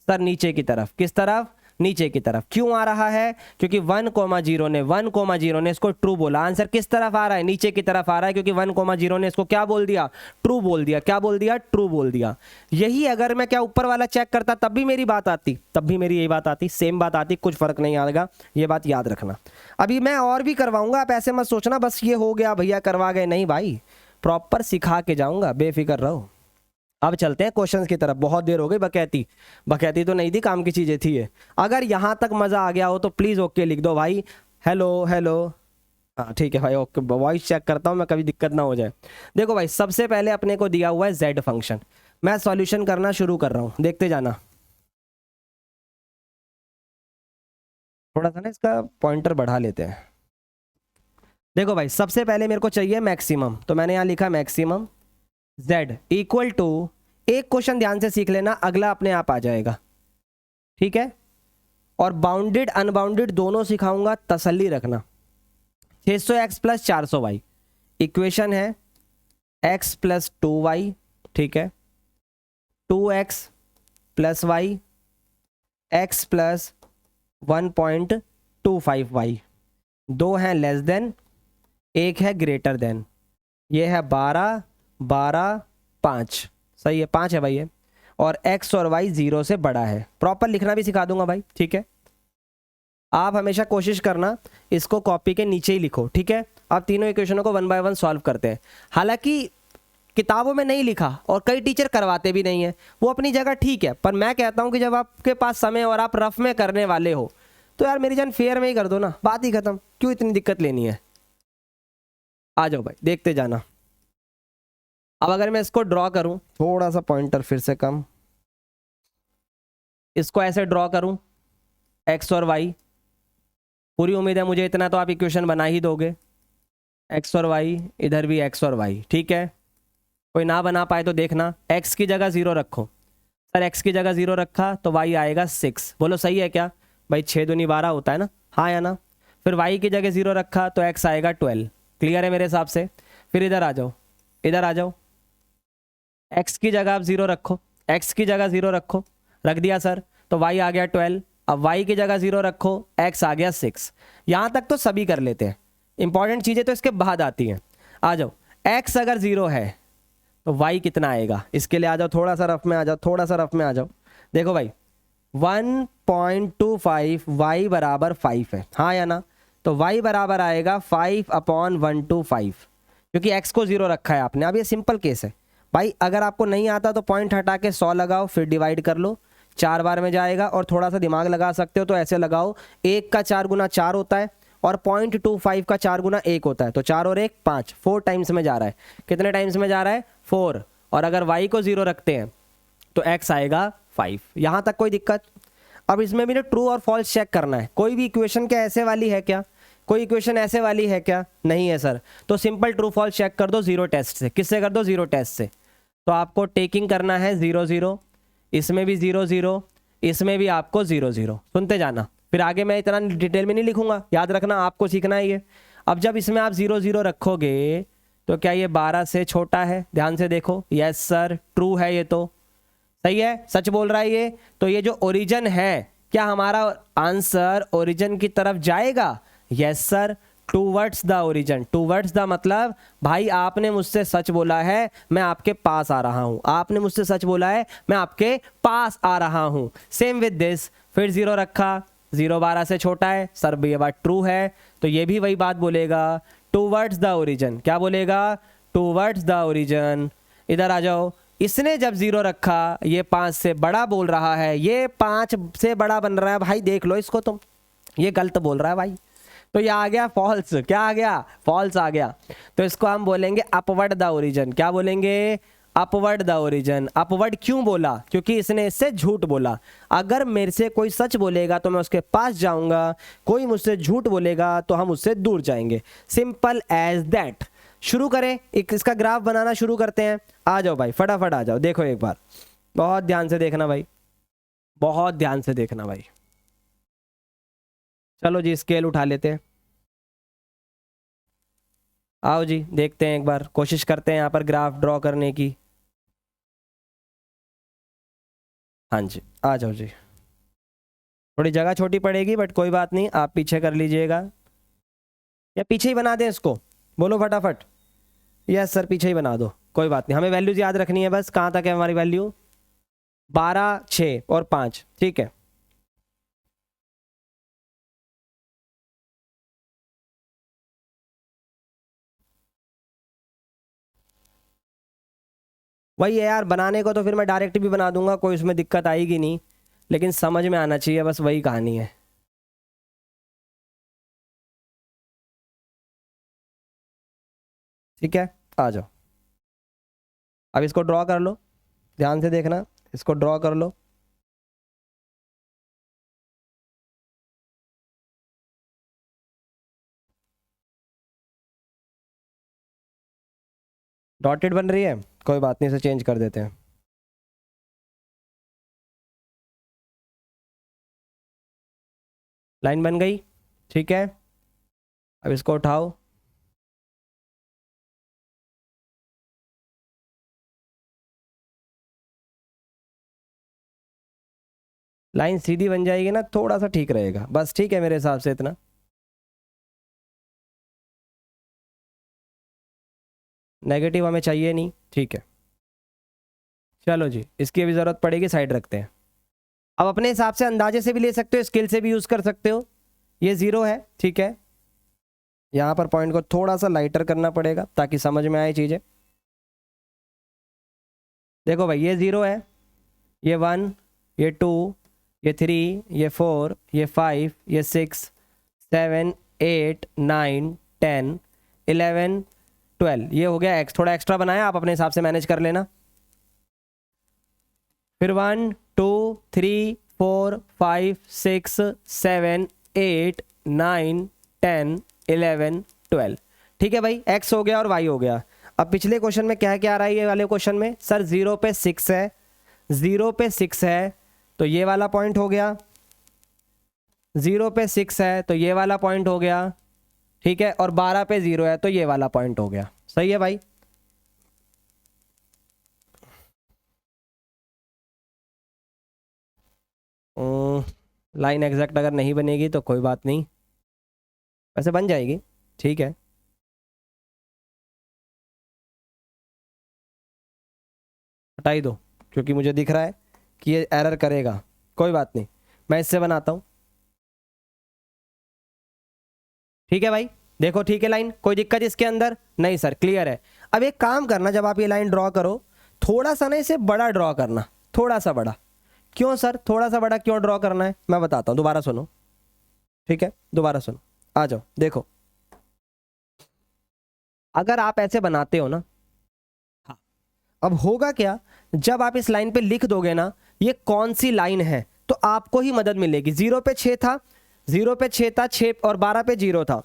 सर नीचे की तरफ। किस तरफ? नीचे की तरफ। क्यों आ रहा है? क्योंकि 1,0 ने इसको ट्रू बोला। आंसर किस तरफ आ रहा है? नीचे की तरफ आ रहा है, क्योंकि 1,0 ने इसको क्या बोल दिया? ट्रू बोल दिया। क्या बोल दिया? ट्रू बोल दिया। यही अगर मैं क्या ऊपर वाला चेक करता तब भी मेरी बात आती, तब भी मेरी यही बात आती, सेम बात आती, कुछ फर्क नहीं आएगा। ये बात याद रखना। अभी मैं और भी करवाऊंगा, आप ऐसे मत सोचना बस ये हो गया भैया करवा गए, नहीं भाई, प्रॉपर सिखा के जाऊंगा, बेफिक्र रहो। अब चलते हैं क्वेश्चंस की तरफ। बहुत देर हो गई, बकैती बकैती तो नहीं थी, काम की चीजें थी ये। अगर यहां तक मजा आ गया हो तो प्लीज ओके लिख दो भाई। हेलो हेलो, हाँ ठीक है भाई, ओके। वॉइस चेक करता हूं मैं, कभी दिक्कत ना हो जाए। देखो भाई, सबसे पहले अपने को दिया हुआ है जेड फंक्शन। मैं सॉल्यूशन करना शुरू कर रहा हूं, देखते जाना। थोड़ा सा ना इसका पॉइंटर बढ़ा लेते हैं। देखो भाई, सबसे पहले मेरे को चाहिए मैक्सिमम, तो मैंने यहां लिखा मैक्सिमम z इक्वल टू, एक क्वेश्चन ध्यान से सीख लेना, अगला अपने आप आ जाएगा, ठीक है? और बाउंडेड अनबाउंडेड दोनों सिखाऊंगा, तसल्ली रखना। 600x प्लस 400y इक्वेशन है x प्लस 2y, ठीक है? 2x plus y x plus 1.25y, दो हैं लेस देन, एक है ग्रेटर देन। ये है 12 12 5, सही है, 5 है भाई ये। और x और y 0 से बड़ा है। प्रॉपर लिखना भी सिखा दूंगा भाई, ठीक है? आप हमेशा कोशिश करना इसको कॉपी के नीचे ही लिखो, ठीक है? आप तीनों इक्वेशनों को 1 बाय 1 सॉल्व करते हैं। हालांकि किताबों में नहीं लिखा और कई टीचर करवाते भी नहीं है, वो अपनी जगह ठीक है, पर मैं कहता हूं कि जब आपके पास समय और आप रफ में करने वाले हो तो यार मेरी जान फेयर में ही कर दो ना, बात ही खत्म, क्यों इतनी दिक्कत लेनी है? आ जाओ भाई, देखते जाना। अब अगर मैं इसको ड्रॉ करूं, थोड़ा सा पॉइंटर फिर से कम, इसको ऐसे ड्रॉ करूं x और y, पूरी उम्मीद है मुझे इतना तो आप इक्वेशन बना ही दोगे। x और y, इधर भी x और y, ठीक है? कोई ना बना पाए तो देखना, x की जगह 0 रखो। सर x की जगह 0 रखा तो y आएगा 6। बोलो सही है क्या भाई? 6 दूनी 12 होता है ना, हाँ या ना? फिर y की जगह 0 रखा तो x आएगा 12। क्लियर है मेरे हिसाब से? फिर इधर आ जाओ, इधर आ जाओ, x की जगह आप 0 रखो, x की जगह 0 रखो, रख दिया सर, तो y आ गया 12। अब y की जगह 0 रखो, x आ गया 6। यहां तक तो सभी कर लेते हैं, इंपॉर्टेंट चीजें तो इसके बाद आती हैं। आ जाओ, x अगर 0 है तो y कितना आएगा? इसके लिए आ जाओ, थोड़ा सा रफ में आ जाओ, थोड़ा सा रफ में आ जाओ। देखो भाई 1.25 y बराबर 5 है, हाँ या ना? तो y बराबर आएगा 5/125, क्योंकि x को 0 रखा है आपने। अब ये सिंपल केस है भाई, अगर आपको नहीं आता तो पॉइंट हटा के 100 लगाओ, फिर डिवाइड कर लो, 4 बार में जाएगा। और थोड़ा सा दिमाग लगा सकते हो तो ऐसे लगाओ, 1 का 4 गुना 4 होता है, और 0.25 का 4 गुना 1 होता है, तो 4 और 1 5, 4 टाइम्स में जा रहा है। कितने टाइम्स में जा रहा है? 4। और अगर y को 0 रखते हैं तो x आएगा 5। यहाँ तक कोई दिक्कत? अब इसमें भी ना ट्रू और फॉल्स चेक करना है। कोई भी इक्वेशन क्या ऐसे वाली है क्या? कोई इक्वेशन ऐसे वाली है क्या? नहीं है सर। तो सिंपल ट्रू फॉल्स चेक कर दो जीरो टेस्ट से। किससे कर दो? जीरो टेस्ट से। तो आपको टेकिंग करना है 0 0, इसमें भी 0 0, इसमें भी आपको 0 0। सुनते जाना, फिर आगे मैं इतना डिटेल में नहीं लिखूंगा, याद रखना, आपको सीखना है ये। अब जब इसमें आप 0 0 रखोगे तो क्या ये 12 से छोटा है? ध्यान से देखो। यस सर, ट्रू है ये, तो सही है, सच बोल रहा है ये। तो ये जो ओरिजिन है, क्या हमारा आंसर ओरिजिन की तरफ जाएगा? Yes sir, towards the origin. Towards the मतलब भाई आपने मुझसे सच बोला है, मैं आपके पास आ रहा हूं। आपने मुझसे सच बोला है, मैं आपके पास आ रहा हूं। सेम विद दिस, फिर 0 रखा, 0 12 से छोटा है सर, ये बात ट्रू है, तो ये भी वही बात बोलेगा, टूवर्ड्स द ओरिजिन। क्या बोलेगा? Towards the origin. इधर आ जाओ, इसने जब 0 रखा, ये 5 से बड़ा बोल रहा है, ये 5 से बड़ा बन रहा है भाई, देख लो इसको तुम, ये गलत बोल रहा है भाई। तो ये आ गया फॉल्स। क्या आ गया? फॉल्स आ गया। तो इसको हम बोलेंगे अपवर्ड द ओरिजिन। क्या बोलेंगे? Upward the origin. अपवर्ड क्यों बोला? क्योंकि इसने इससे झूठ बोला। अगर मेरे से कोई सच बोलेगा तो मैं उसके पास जाऊंगा, कोई मुझसे झूठ बोलेगा तो हम उससे दूर जाएंगे। Simple as that. शुरू करें, एक इसका ग्राफ बनाना शुरू करते हैं। आ जाओ भाई, फटाफट आ जाओ। देखो एक बार, बहुत ध्यान से देखना भाई, बहुत ध्यान से देखना भाई। चलो जी, स्केल उठा लेते हैं। आओ जी, देखते हैं एक बार, कोशिश करते हैं यहाँ पर ग्राफ ड्रॉ करने की। हाँ जी, आ जाओ जी। थोड़ी जगह छोटी पड़ेगी बट कोई बात नहीं, आप पीछे कर लीजिएगा, या पीछे ही बना दें इसको? बोलो फटाफट। यस सर, पीछे ही बना दो, कोई बात नहीं। हमें वैल्यूज याद रखनी है बस। कहाँ तक है हमारी वैल्यू? 12 6 और 5, ठीक है। वही है यार, बनाने को तो फिर मैं डायरेक्ट भी बना दूंगा, कोई उसमें दिक्कत आएगी नहीं, लेकिन समझ में आना चाहिए, बस वही कहानी है। ठीक है, आ जाओ। अब इसको ड्रॉ कर लो, ध्यान से देखना, इसको ड्रॉ कर लो। डॉटेड बन रही है, कोई बात नहीं, इसे चेंज कर देते हैं। लाइन बन गई, ठीक है। अब इसको उठाओ, लाइन सीधी बन जाएगी ना, थोड़ा सा ठीक रहेगा बस, ठीक है मेरे हिसाब से इतना। नेगेटिव हमें चाहिए नहीं, ठीक है। चलो जी, इसकी अभी ज़रूरत पड़ेगी, साइड रखते हैं। अब अपने हिसाब से अंदाजे से भी ले सकते हो, स्केल से भी यूज़ कर सकते हो। ये 0 है, ठीक है। यहाँ पर पॉइंट को थोड़ा सा लाइटर करना पड़ेगा ताकि समझ में आए चीज़ें। देखो भाई, ये 0 है, ये 1, ये 2, ये 3, ये 4, ये 5, ये 6 7 8 9 10 11 12, ये हो गया x। थोड़ा एक्स्ट्रा बनाया, आप अपने हिसाब से मैनेज कर लेना। फिर 1 2 3 4 5 6 7 8 9 10 11 12, ठीक है भाई, x हो गया और y हो गया। अब पिछले क्वेश्चन में क्या क्या आ रहा है? ये वाले क्वेश्चन में सर 0 पे 6 है, 0 पे 6 है तो ये वाला पॉइंट हो गया, 0 पे 6 है तो ये वाला पॉइंट हो गया, ठीक है। और 12 पे 0 है तो ये वाला पॉइंट हो गया। सही है भाई। लाइन एग्जैक्ट अगर नहीं बनेगी तो कोई बात नहीं, वैसे बन जाएगी, ठीक है। हटा ही दो, क्योंकि मुझे दिख रहा है कि ये एरर करेगा। कोई बात नहीं, मैं इससे बनाता हूँ, ठीक है भाई। देखो ठीक है लाइन, कोई दिक्कत इसके अंदर नहीं सर, क्लियर है। अब एक काम करना, जब आप ये लाइन ड्रॉ करो, थोड़ा सा ना इसे बड़ा ड्रॉ करना, थोड़ा सा बड़ा। क्यों सर थोड़ा सा बड़ा क्यों ड्रॉ करना है? मैं बताता हूँ, दोबारा सुनो, ठीक है, दोबारा सुनो। आ जाओ देखो, अगर आप ऐसे बनाते हो ना, हाँ, अब होगा क्या, जब आप इस लाइन पे लिख दोगे ना ये कौन सी लाइन है, तो आपको ही मदद मिलेगी। 0 पे 6 था, 0 पे 6 था, 6 और 12 पे 0 था,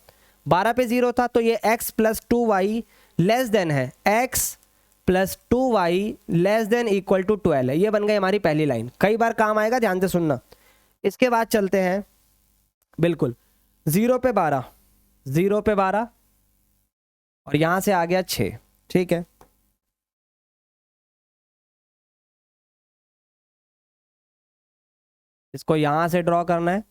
12 पे 0 था, तो ये x plus 2y less than है, x plus 2y less than equal to 12 है। ये बन गई हमारी पहली लाइन, कई बार काम आएगा, ध्यान से सुनना। इसके बाद चलते हैं, बिल्कुल 0 पे 12, 0 पे 12 और यहां से आ गया 6, ठीक है। इसको यहां से ड्रॉ करना है,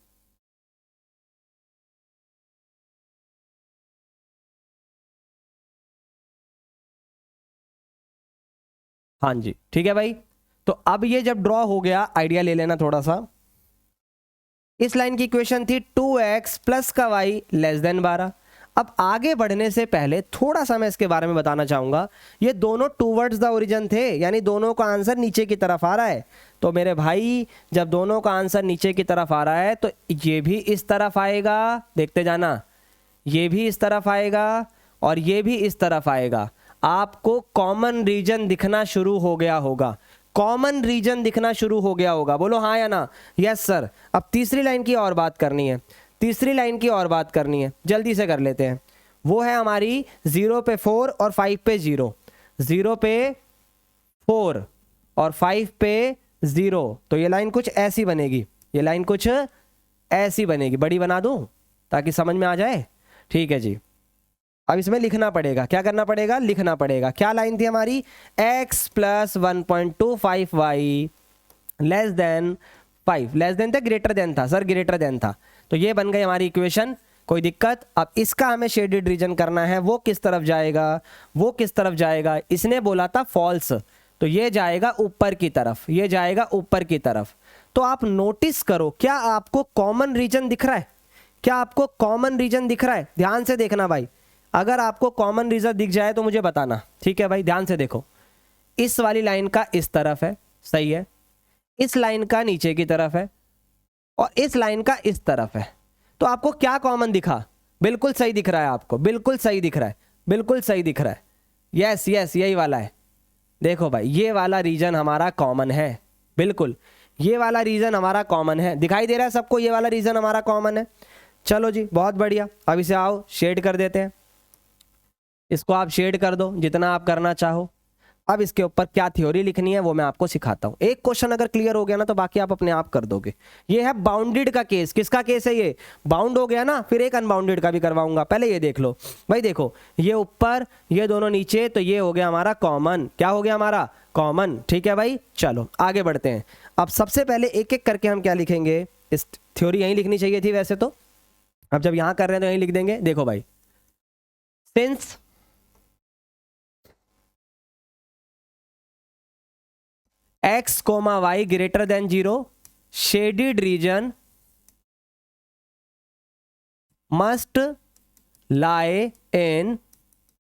हाँ जी ठीक है भाई। तो अब ये जब ड्रॉ हो गया, आइडिया ले लेना थोड़ा सा, इस लाइन की इक्वेशन थी 2x प्लस का y लेस देन 12। अब आगे बढ़ने से पहले थोड़ा सा मैं इसके बारे में बताना चाहूंगा, ये दोनों टूवर्ड्स द ओरिजिन थे, यानी दोनों का आंसर नीचे की तरफ आ रहा है। तो मेरे भाई जब दोनों का आंसर नीचे की तरफ आ रहा है तो ये भी इस तरफ आएगा, देखते जाना, ये भी इस तरफ आएगा और ये भी इस तरफ आएगा। आपको कॉमन रीजन दिखना शुरू हो गया होगा, कॉमन रीजन दिखना शुरू हो गया होगा, बोलो हाँ या ना। Yes sir. अब तीसरी लाइन की और बात करनी है, तीसरी लाइन की और बात करनी है, जल्दी से कर लेते हैं। वो है हमारी 0 पे 4 और 5 पे 0, 0 पे 4 और 5 पे 0। तो ये लाइन कुछ ऐसी बनेगी, ये लाइन कुछ ऐसी बनेगी, बड़ी बना दूं ताकि समझ में आ जाए, ठीक है जी। अब इसमें लिखना पड़ेगा, क्या करना पड़ेगा, लिखना पड़ेगा। क्या लाइन थी हमारी, x plus 1.25y less than 5, less than था ग्रेटर देन था सर, ग्रेटर देन था। तो ये बन गई हमारी इक्वेशन, कोई दिक्कत। अब इसका हमें शेडेड रीजन करना है, वो किस तरफ जाएगा, वो किस तरफ जाएगा, इसने बोला था फॉल्स, तो ये जाएगा ऊपर की तरफ, ये जाएगा ऊपर की तरफ। तो आप नोटिस करो, क्या आपको कॉमन रीजन दिख रहा है, क्या आपको कॉमन रीजन दिख रहा है, ध्यान से देखना भाई। अगर आपको कॉमन रीजन दिख जाए तो मुझे बताना, ठीक है भाई। ध्यान से देखो, इस वाली लाइन का इस तरफ है, सही है, इस लाइन का नीचे की तरफ है और इस लाइन का इस तरफ है। तो आपको क्या कॉमन दिखा, बिल्कुल सही दिख रहा है आपको, बिल्कुल सही दिख रहा है, बिल्कुल सही दिख रहा है। यस यस, यही वाला है। देखो भाई ये वाला रीजन हमारा कॉमन है, बिल्कुल ये वाला रीजन हमारा कॉमन है, दिखाई दे रहा है सबको, ये वाला रीजन हमारा कॉमन है। चलो जी बहुत बढ़िया। अब इसे आओ शेड कर देते हैं, इसको आप शेड कर दो जितना आप करना चाहो। अब इसके ऊपर क्या थ्योरी लिखनी है वो मैं आपको सिखाता हूं। एक क्वेश्चन अगर क्लियर हो गया ना तो बाकी आप अपने आप कर दोगे। ये है बाउंडेड का केस। किसका केस है ये, बाउंड हो गया ना, फिर एक अनबाउंडेड का भी करवाऊंगा। पहले ये देख लो भाई, देखो ये ऊपर ये दोनों नीचे, तो ये हो गया हमारा कॉमन। क्या हो गया हमारा, कॉमन। ठीक है भाई, चलो आगे बढ़ते हैं। अब सबसे पहले एक एक करके हम क्या लिखेंगे, इस थ्योरी यहीं लिखनी चाहिए थी वैसे तो, अब जब यहां कर रहे हैं तो यहीं लिख देंगे। देखो भाई, since x, y greater than 0, shaded region must lie in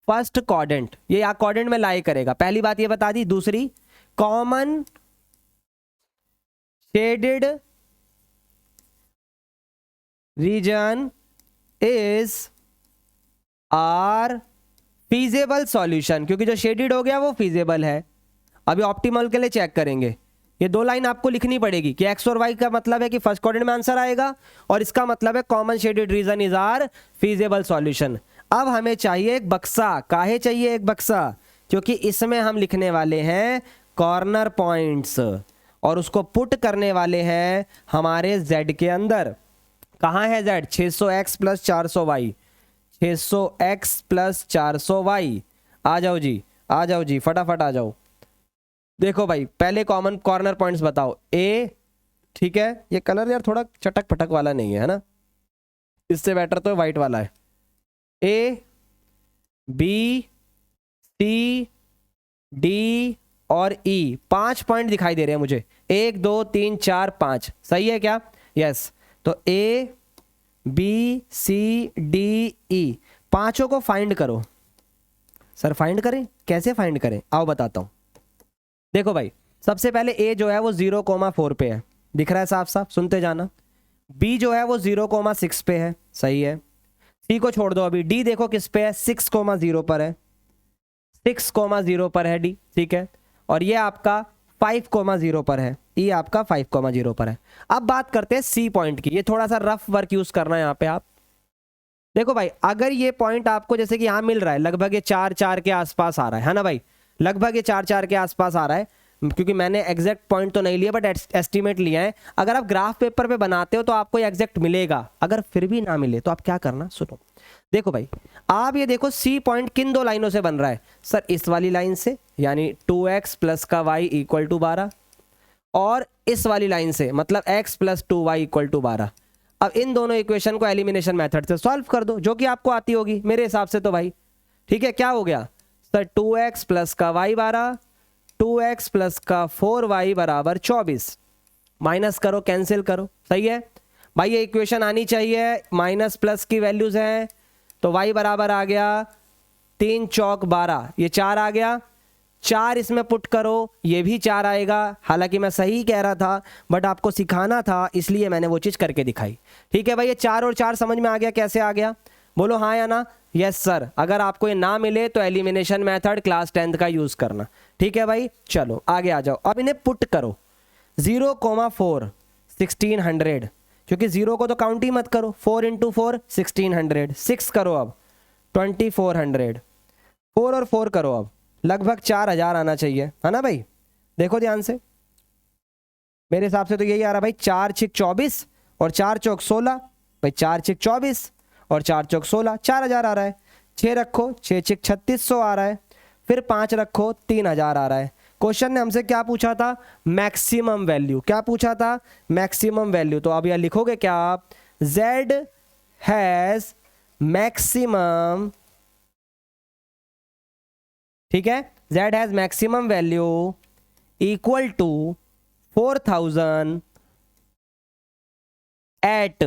first quadrant. ये या क्वाड्रेंट में लाई करेगा, पहली बात ये बता दी। दूसरी, common shaded region is are feasible solution, क्योंकि जो शेडेड हो गया वो फीजेबल है। अभी ऑप्टिमल के लिए चेक करेंगे। ये दो लाइन आपको लिखनी पड़ेगी कि x और y का मतलब है कि फर्स्ट क्वाड्रेंट में आंसर आएगा और इसका मतलब है common shaded region is are feasible solution. अब हमें चाहिए एक बक्सा। काहे चाहिए एक बक्सा, क्योंकि इसमें हम लिखने वाले हैं कॉर्नर पॉइंट्स और उसको पुट करने वाले हैं हमारे z के अंदर। कहाँ है z, 600x plus 400y, 600x plus 400y। आ जाओ जी, आ जाओ जी, फटाफट आ जाओ। देखो भाई पहले कॉमन कॉर्नर पॉइंट्स बताओ। ए, ठीक है, ये कलर यार थोड़ा चटक पटक वाला नहीं है ना, इससे बेटर तो वाइट वाला है। ए, बी, सी, डी और ई, 5 पॉइंट दिखाई दे रहे हैं मुझे, 1 2 3 4 5, सही है क्या, यस। तो ए, बी, सी, डी, ई, पांचों को फाइंड करो। सर फाइंड करें, कैसे फाइंड करें, आओ बताता हूं। देखो भाई सबसे पहले ए जो है वो 0,4 पे है, दिख रहा है साफ साफ, सुनते जाना। बी जो है वो 0,6 पे है, सही है। सी को छोड़ दो अभी। डी देखो किस पे है, 6,0 पर है, 6,0 पर है डी, ठीक है। और ये आपका 5,0 पर है, ये आपका 5,0 पर है। अब बात करते हैं सी पॉइंट की। ये थोड़ा सा रफ वर्क यूज करना है यहाँ पे। आप देखो भाई, अगर ये पॉइंट आपको जैसे कि यहाँ मिल रहा है, लगभग ये 4,4 के आसपास आ रहा है ना भाई, लगभग ये 4,4 के आसपास आ रहा है, क्योंकि मैंने एग्जैक्ट पॉइंट तो नहीं लिया बट एस्टिमेट लिया है। अगर आप ग्राफ पेपर पे बनाते हो तो आपको एग्जैक्ट मिलेगा। अगर फिर भी ना मिले तो आप क्या करना, सुनो। देखो भाई, आप ये देखो सी पॉइंट किन दो लाइनों से बन रहा है सर, इस वाली लाइन से, यानी 2x प्लस का y इक्वल टू 12, और इस वाली लाइन से, मतलब x plus 2y equal to 12। अब इन दोनों इक्वेशन को एलिमिनेशन मेथड से सॉल्व कर दो, जो कि आपको आती होगी मेरे हिसाब से तो भाई, ठीक है। क्या हो गया सर, 2x प्लस का y 12, 2x प्लस का 4y बराबर 24। माइनस करो, कैंसिल करो, सही है भाई। ये इक्वेशन आनी चाहिए, माइनस प्लस की वैल्यूज हैं, तो y बराबर आ गया 3 चौक 12, ये 4 आ गया। 4 इसमें पुट करो, ये भी 4 आएगा। हालांकि मैं सही कह रहा था बट आपको सिखाना था, इसलिए मैंने वो चीज़ करके दिखाई, ठीक है भाई। ये 4 और 4 समझ में आ गया, कैसे आ गया, बोलो हाँ या ना। Yes sir. अगर आपको ये ना मिले तो एलिमिनेशन मेथड क्लास 10th का यूज़ करना, ठीक है भाई। चलो आगे आ जाओ। अब इन्हें पुट करो, 0,4 1600, क्योंकि 0 को तो काउंट ही मत करो। 4 × 4 1600, 6 करो अब 2400, 4 और 4 करो अब, लगभग 4000 आना चाहिए, है ना भाई। देखो ध्यान से, मेरे हिसाब से तो यही आ रहा भाई। 4 × 6 24 और 4 चौक 16, भाई 4 × 6 24 और 4 चौक 16, 4000 आ रहा है। 6 रखो, 6 × 6 3600 आ रहा है। फिर 5 रखो, 3000 आ रहा है। क्वेश्चन ने हमसे क्या पूछा था, मैक्सिमम वैल्यू। क्या पूछा था, मैक्सिमम वैल्यू। तो अब यह लिखोगे क्या आप, Z हैज मैक्सिमम, ठीक है, Z has maximum value equal to 4000 at,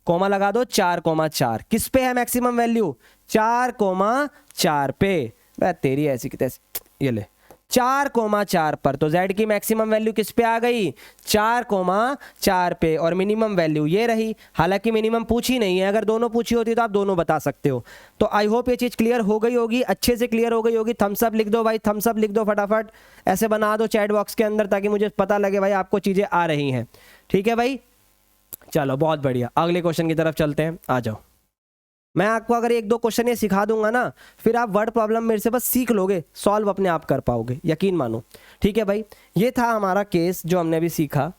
comma लगा दो, 4,4। किस पे है मैक्सिमम वैल्यू, 4,4 पे। वह तेरी ऐसी की तैसी, ये ले 4,4 पर। तो Z की मैक्सिमम वैल्यू किस पे आ गई, 4,4 पे, और मिनिमम वैल्यू ये रही। हालांकि मिनिमम पूछी नहीं है, अगर दोनों पूछी होती तो आप दोनों बता सकते हो। तो आई होप ये चीज़ क्लियर हो गई होगी, अच्छे से क्लियर हो गई होगी। थम्स अप लिख दो भाई, थम्स अप लिख दो फटाफट, ऐसे बना दो चैट बॉक्स के अंदर, ताकि मुझे पता लगे भाई आपको चीज़ें आ रही हैं, ठीक है भाई। चलो बहुत बढ़िया, अगले क्वेश्चन की तरफ चलते हैं, आ जाओ। मैं आपको अगर 1-2 क्वेश्चन ये सिखा दूंगा ना, फिर आप वर्ड प्रॉब्लम मेरे से बस सीख लोगे, सॉल्व अपने आप कर पाओगे, यकीन मानो, ठीक है भाई। ये था हमारा केस जो हमने अभी सीखा,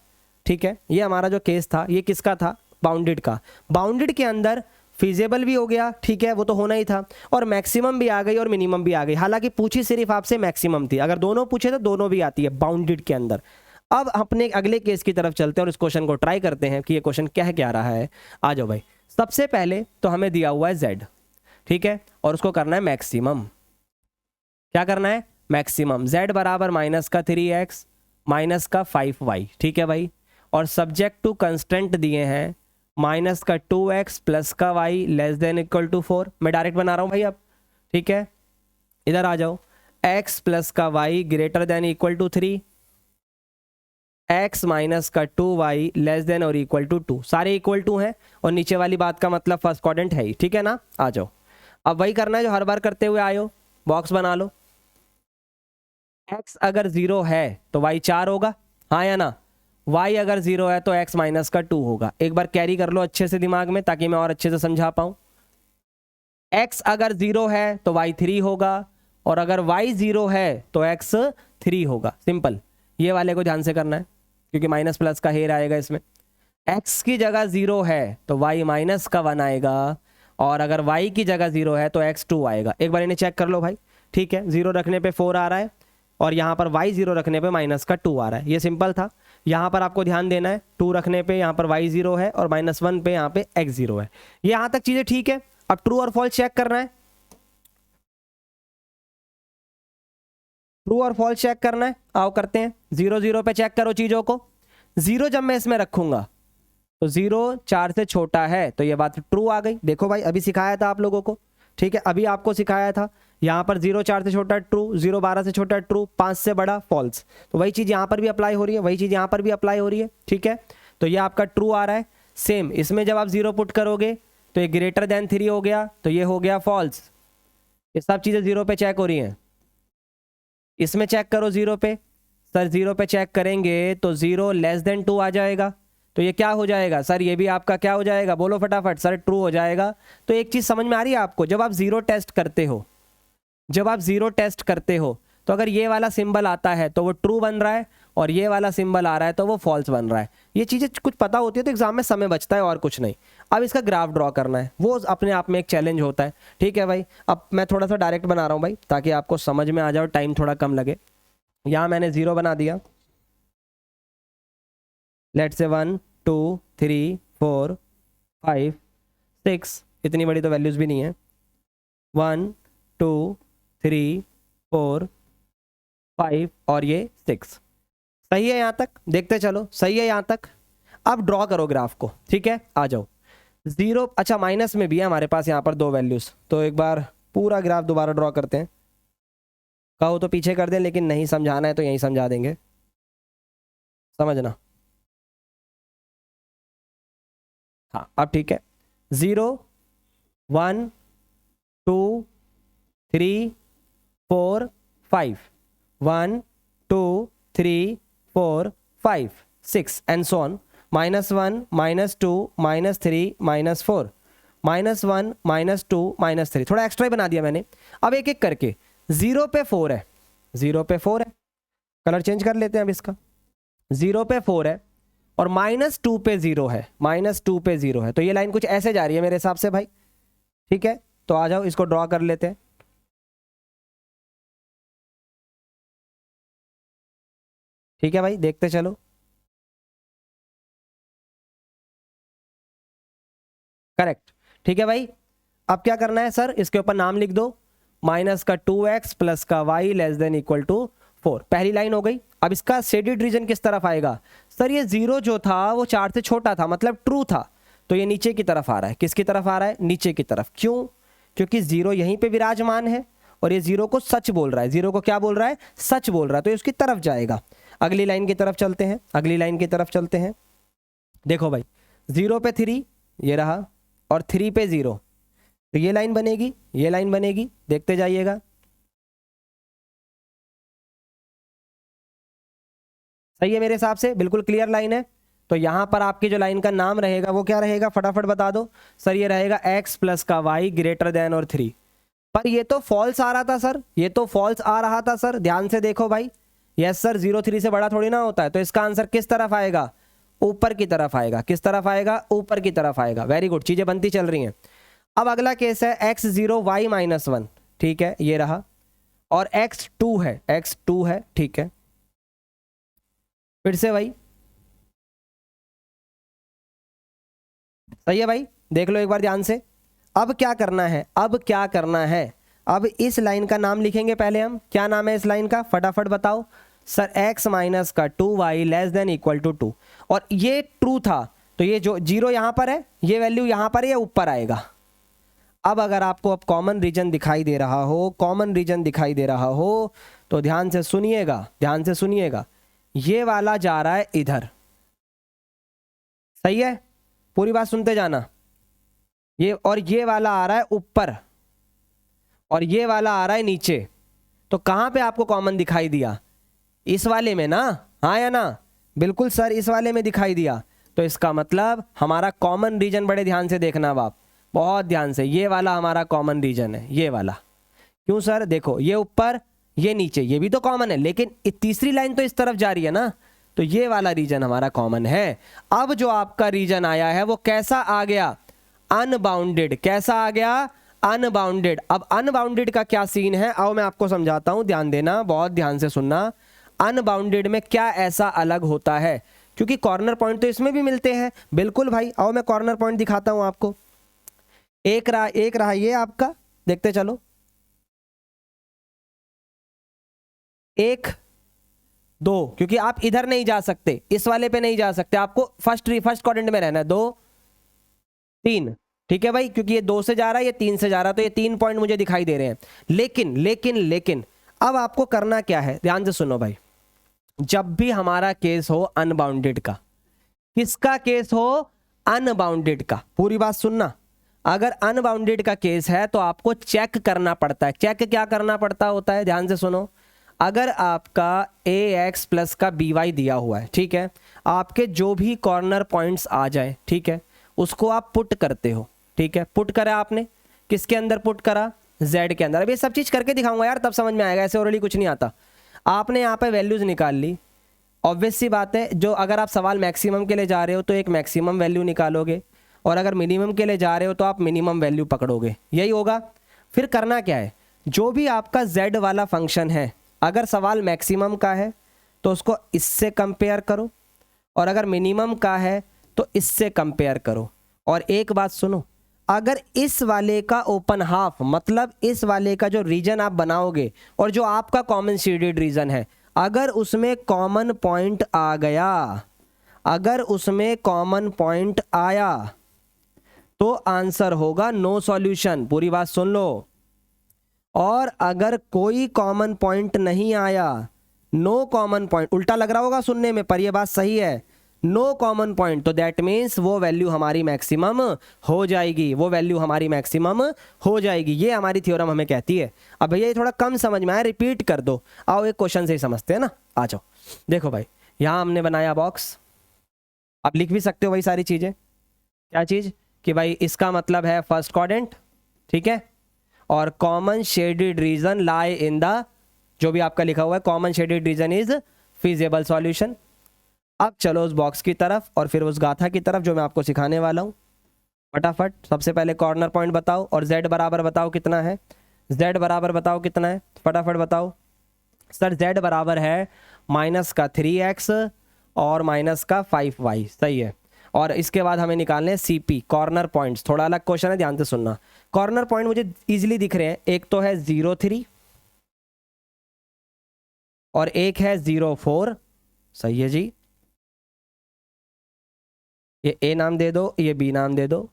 ठीक है। ये हमारा जो केस था, ये किसका था, बाउंडेड का। बाउंडेड के अंदर फिजिबल भी हो गया, ठीक है, वो तो होना ही था, और मैक्सिमम भी आ गई और मिनिमम भी आ गई। हालांकि पूछी सिर्फ आपसे मैक्सिमम थी, अगर दोनों पूछे तो दोनों भी आती है बाउंडेड के अंदर। अब अपने अगले केस की तरफ चलते हैं और इस क्वेश्चन को ट्राई करते हैं कि ये क्वेश्चन कह क्या रहा है। आ जाओ भाई। सबसे पहले तो हमें दिया हुआ है Z, ठीक है, और उसको करना है मैक्सिमम। क्या करना है, मैक्सिमम। Z बराबर माइनस का 3x माइनस का 5y, ठीक है भाई। और सब्जेक्ट टू कंस्टेंट दिए हैं माइनस का 2x प्लस का y less than equal to 4। मैं डायरेक्ट बना रहा हूँ भाई अब, ठीक है। इधर आ जाओ, x प्लस का y greater than equal to 3, x minus का 2y लेस देन और इक्वल टू 2। सारे इक्वल टू हैं और नीचे वाली बात का मतलब फर्स्ट क्वाड्रेंट है ही, ठीक है ना। आ जाओ, अब वही करना है जो हर बार करते हुए आयो, बॉक्स बना लो। x अगर 0 है तो y 4 होगा, हाँ या ना। y अगर 0 है तो x माइनस का 2 होगा। एक बार कैरी कर लो अच्छे से दिमाग में, ताकि मैं और अच्छे से समझा पाऊं। x अगर 0 है तो y 3 होगा, और अगर y 0 है तो x 3 होगा। सिंपल, ये वाले को ध्यान से करना है, क्योंकि माइनस प्लस का हेर आएगा इसमें। x की जगह 0 है तो y माइनस का 1 आएगा, और अगर y की जगह 0 है तो x 2 आएगा। एक बार इन्हें चेक कर लो भाई, ठीक है। 0 रखने पे 4 आ रहा है, और यहाँ पर y 0 रखने पे माइनस का 2 आ रहा है। ये सिंपल था। यहाँ पर आपको ध्यान देना है, 2 रखने पे यहाँ पर y 0 है और -1 पे यहाँ पे x 0 है। ये यहाँ तक चीजें ठीक है। अब ट्रू और फॉल्स चेक करना है, ट्रू और फॉल्स चेक करना है। आओ करते हैं। 0 0 पे चेक करो चीजों को। 0 जब मैं इसमें रखूंगा तो 0 4 से छोटा है, तो ये बात ट्रू आ गई। देखो भाई, अभी सिखाया था आप लोगों को, ठीक है, अभी आपको सिखाया था। यहाँ पर 0 4 से छोटा ट्रू, 0 12 से छोटा ट्रू, 5 से बड़ा फॉल्स। तो वही चीज़ यहाँ पर भी अप्लाई हो रही है, वही चीज़ यहाँ पर भी अप्लाई हो रही है, ठीक है। तो ये आपका ट्रू आ रहा है। सेम इसमें जब आप 0 पुट करोगे तो ये ग्रेटर देन 3 हो गया, तो ये हो गया फॉल्स। ये सब चीज़ें 0 पे चेक हो रही हैं। इसमें चेक करो 0 पे, सर 0 पे चेक करेंगे तो 0 लेस देन 2 आ जाएगा, तो ये क्या हो जाएगा सर, ये भी आपका क्या हो जाएगा, बोलो फटाफट सर, ट्रू हो जाएगा। तो एक चीज़ समझ में आ रही है आपको, जब आप 0 टेस्ट करते हो, जब आप 0 टेस्ट करते हो तो अगर ये वाला सिंबल आता है तो वो ट्रू बन रहा है, और ये वाला सिंबल आ रहा है तो वो फॉल्स बन रहा है। ये चीज़ें कुछ पता होती है तो एग्जाम में समय बचता है और कुछ नहीं। अब इसका ग्राफ ड्रॉ करना है, वो अपने आप में एक चैलेंज होता है। ठीक है भाई, अब मैं थोड़ा सा डायरेक्ट बना रहा हूँ भाई, ताकि आपको समझ में आ जाए, टाइम थोड़ा कम लगे। यहाँ मैंने 0 बना दिया, लेट से 1 2 3 4 5 6, इतनी बड़ी तो वैल्यूज़ भी नहीं है, 1 2 3 4 5 और ये 6। सही है यहाँ तक, देखते चलो, सही है यहाँ तक। अब ड्रॉ करो ग्राफ को, ठीक है, आ जाओ। 0, अच्छा माइनस में भी है हमारे पास यहाँ पर 2 वैल्यूज़, तो एक बार पूरा ग्राफ दोबारा ड्रॉ करते हैं। कहो तो पीछे कर दें, लेकिन नहीं समझाना है तो यहीं समझा देंगे, समझना। हाँ अब ठीक है, 0 1 2 3 4 5, 1 2 3 4 5 6 एंड सो ऑन, -1 -2 -3 -4 -1 -2 -3, थोड़ा एक्स्ट्रा ही बना दिया मैंने। अब एक एक करके, 0 पे 4 है, 0 पे 4 है, कलर चेंज कर लेते हैं अब इसका। 0 पे 4 है और -2 पे 0 है, -2 पे 0 है, तो ये लाइन कुछ ऐसे जा रही है मेरे हिसाब से भाई। ठीक है, तो आ जाओ इसको ड्रॉ कर लेते हैं। ठीक है भाई, देखते चलो। करेक्ट, ठीक है भाई। अब क्या करना है सर, इसके ऊपर नाम लिख दो, माइनस का 2x प्लस का y less than equal to 4, पहली लाइन हो गई। अब इसका शेडेड रीजन किस तरफ आएगा, सर ये 0 जो था वो 4 से छोटा था, मतलब ट्रू था, तो ये नीचे की तरफ आ रहा है। किसकी तरफ आ रहा है, नीचे की तरफ। क्यों, क्योंकि 0 यहीं पे विराजमान है और ये 0 को सच बोल रहा है, 0 को क्या बोल रहा है, सच बोल रहा है, तो ये उसकी तरफ जाएगा। अगली लाइन की तरफ चलते हैं, अगली लाइन की तरफ चलते हैं। देखो भाई, 0 पे 3 ये रहा और 3 पे 0, तो ये लाइन बनेगी, ये लाइन बनेगी, देखते जाइएगा। सही है मेरे हिसाब से, बिल्कुल क्लियर लाइन है। तो यहां पर आपकी जो लाइन का नाम रहेगा वो क्या रहेगा, फटाफट बता दो सर। ये रहेगा x प्लस का y ग्रेटर देन और 3, पर ये तो फॉल्स आ रहा था सर, ये तो फॉल्स आ रहा था सर, ध्यान से देखो भाई। यस सर, 0 3 से बड़ा थोड़ी ना होता है, तो इसका आंसर किस तरफ आएगा, ऊपर की तरफ आएगा। किस तरफ आएगा, ऊपर की तरफ आएगा। वेरी गुड, चीजें बनती चल रही हैं। अब अगला केस है x0 y -1, ठीक है, ये रहा, और x2 है, x2 है, ठीक है। फिर से भाई, सही है भाई, देख लो एक बार ध्यान से। अब क्या करना है, अब क्या करना है, अब इस लाइन का नाम लिखेंगे पहले हम। क्या नाम है इस लाइन का, फटाफट बताओ सर। x माइनस का 2y less than equal to 2, और ये ट्रू था, तो ये जो 0 यहां पर है, ये वैल्यू यहां पर या ऊपर आएगा। अब अगर आपको अब कॉमन रीजन दिखाई दे रहा हो, कॉमन रीजन दिखाई दे रहा हो, तो ध्यान से सुनिएगा, ध्यान से सुनिएगा। ये वाला जा रहा है इधर, सही है, पूरी बात सुनते जाना। ये और ये वाला आ रहा है ऊपर, और ये वाला आ रहा है नीचे। तो कहां पे आपको कॉमन दिखाई दिया, इस वाले में ना, हाँ या ना, बिल्कुल सर, इस वाले में दिखाई दिया। तो इसका मतलब हमारा कॉमन रीजन, बड़े ध्यान से देखना अब आप, बहुत ध्यान से, ये वाला हमारा कॉमन रीजन है, ये वाला। क्यों सर, देखो ये ऊपर ये नीचे, ये भी तो कॉमन है, लेकिन तीसरी लाइन तो इस तरफ जा रही है ना, तो ये वाला रीजन हमारा कॉमन है। अब जो आपका रीजन आया है वो कैसा आ गया, अनबाउंडेड। कैसा आ गया, अनबाउंडेड। अब अनबाउंडेड का क्या सीन है, आओ मैं आपको समझाता हूं, ध्यान देना, बहुत ध्यान से सुनना। अनबाउंडेड में क्या ऐसा अलग होता है, क्योंकि कॉर्नर पॉइंट तो इसमें भी मिलते हैं। बिल्कुल भाई, आओ मैं कॉर्नर पॉइंट दिखाता हूं आपको। एक रहा ये आपका, देखते चलो, 1 2, क्योंकि आप इधर नहीं जा सकते, इस वाले पे नहीं जा सकते, आपको फर्स्ट क्वाड्रेंट में रहना है। 2 3, ठीक है भाई, क्योंकि ये 2 से जा रहा है, ये 3 से जा रहा है, तो ये 3 पॉइंट मुझे दिखाई दे रहे हैं। लेकिन लेकिन लेकिन अब आपको करना क्या है, ध्यान से सुनो भाई। जब भी हमारा केस हो अनबाउंडेड का, किसका केस हो, अनबाउंडेड का, पूरी बात सुनना। अगर अनबाउंडेड का केस है तो आपको चेक करना पड़ता है। चेक क्या करना पड़ता होता है, ध्यान से सुनो। अगर आपका ax प्लस का by दिया हुआ है, ठीक है, आपके जो भी कॉर्नर पॉइंट्स आ जाए, ठीक है, उसको आप पुट करते हो, ठीक है। पुट करा आपने, किसके अंदर पुट करा, z के अंदर। अब ये सब चीज़ करके दिखाऊंगा यार, तब समझ में आएगा, ऐसे ओरली कुछ नहीं आता। आपने यहाँ पे वैल्यूज़ निकाल ली, ऑब्वियस सी बात है, जो अगर आप सवाल मैक्सिमम के लिए जा रहे हो तो एक मैक्सिमम वैल्यू निकालोगे, और अगर मिनिमम के लिए जा रहे हो तो आप मिनिमम वैल्यू पकड़ोगे, यही होगा। फिर करना क्या है, जो भी आपका z वाला फंक्शन है, अगर सवाल मैक्सिमम का है तो उसको इससे कंपेयर करो, और अगर मिनिमम का है तो इससे कंपेयर करो। और एक बात सुनो, अगर इस वाले का ओपन हाफ, मतलब इस वाले का जो रीजन आप बनाओगे और जो आपका कॉमन शेडेड रीजन है, अगर उसमें कॉमन पॉइंट आ गया, अगर उसमें कॉमन पॉइंट आया तो आंसर होगा नो सॉल्यूशन। पूरी बात सुन लो। और अगर कोई कॉमन पॉइंट नहीं आया, नो कॉमन पॉइंट, उल्टा लग रहा होगा सुनने में पर यह बात सही है, नो कॉमन पॉइंट, तो दैट मीन्स वो वैल्यू हमारी मैक्सिमम हो जाएगी, वो वैल्यू हमारी मैक्सिमम हो जाएगी। ये हमारी थ्योरम हमें कहती है। अब भैया ये थोड़ा कम समझ में आया, रिपीट कर दो। आओ एक क्वेश्चन से ही समझते हैं ना, आ जाओ। देखो भाई, यहाँ हमने बनाया बॉक्स, आप लिख भी सकते हो वही सारी चीज़ें। क्या चीज़, कि भाई इसका मतलब है फर्स्ट क्वाड्रेंट, ठीक है, और common shaded reason lie in the, जो भी आपका लिखा हुआ है, common shaded region is feasible solution. अब चलो उस बॉक्स की तरफ और फिर उस गाथा की तरफ जो मैं आपको सिखाने वाला हूँ। फटाफट सबसे पहले कॉर्नर पॉइंट बताओ और z बराबर बताओ कितना है, z बराबर बताओ कितना है, फटाफट बताओ। सर z बराबर है माइनस का 3x और माइनस का 5y, सही है। और इसके बाद हमें निकालने हैं CP, कॉर्नर पॉइंट्स। थोड़ा अलग क्वेश्चन है, ध्यान से सुनना। कॉर्नर पॉइंट मुझे इजीली दिख रहे हैं, एक तो है 0,3 और एक है 0,4, सही है जी। ये A नाम दे दो, ये B नाम दे दो,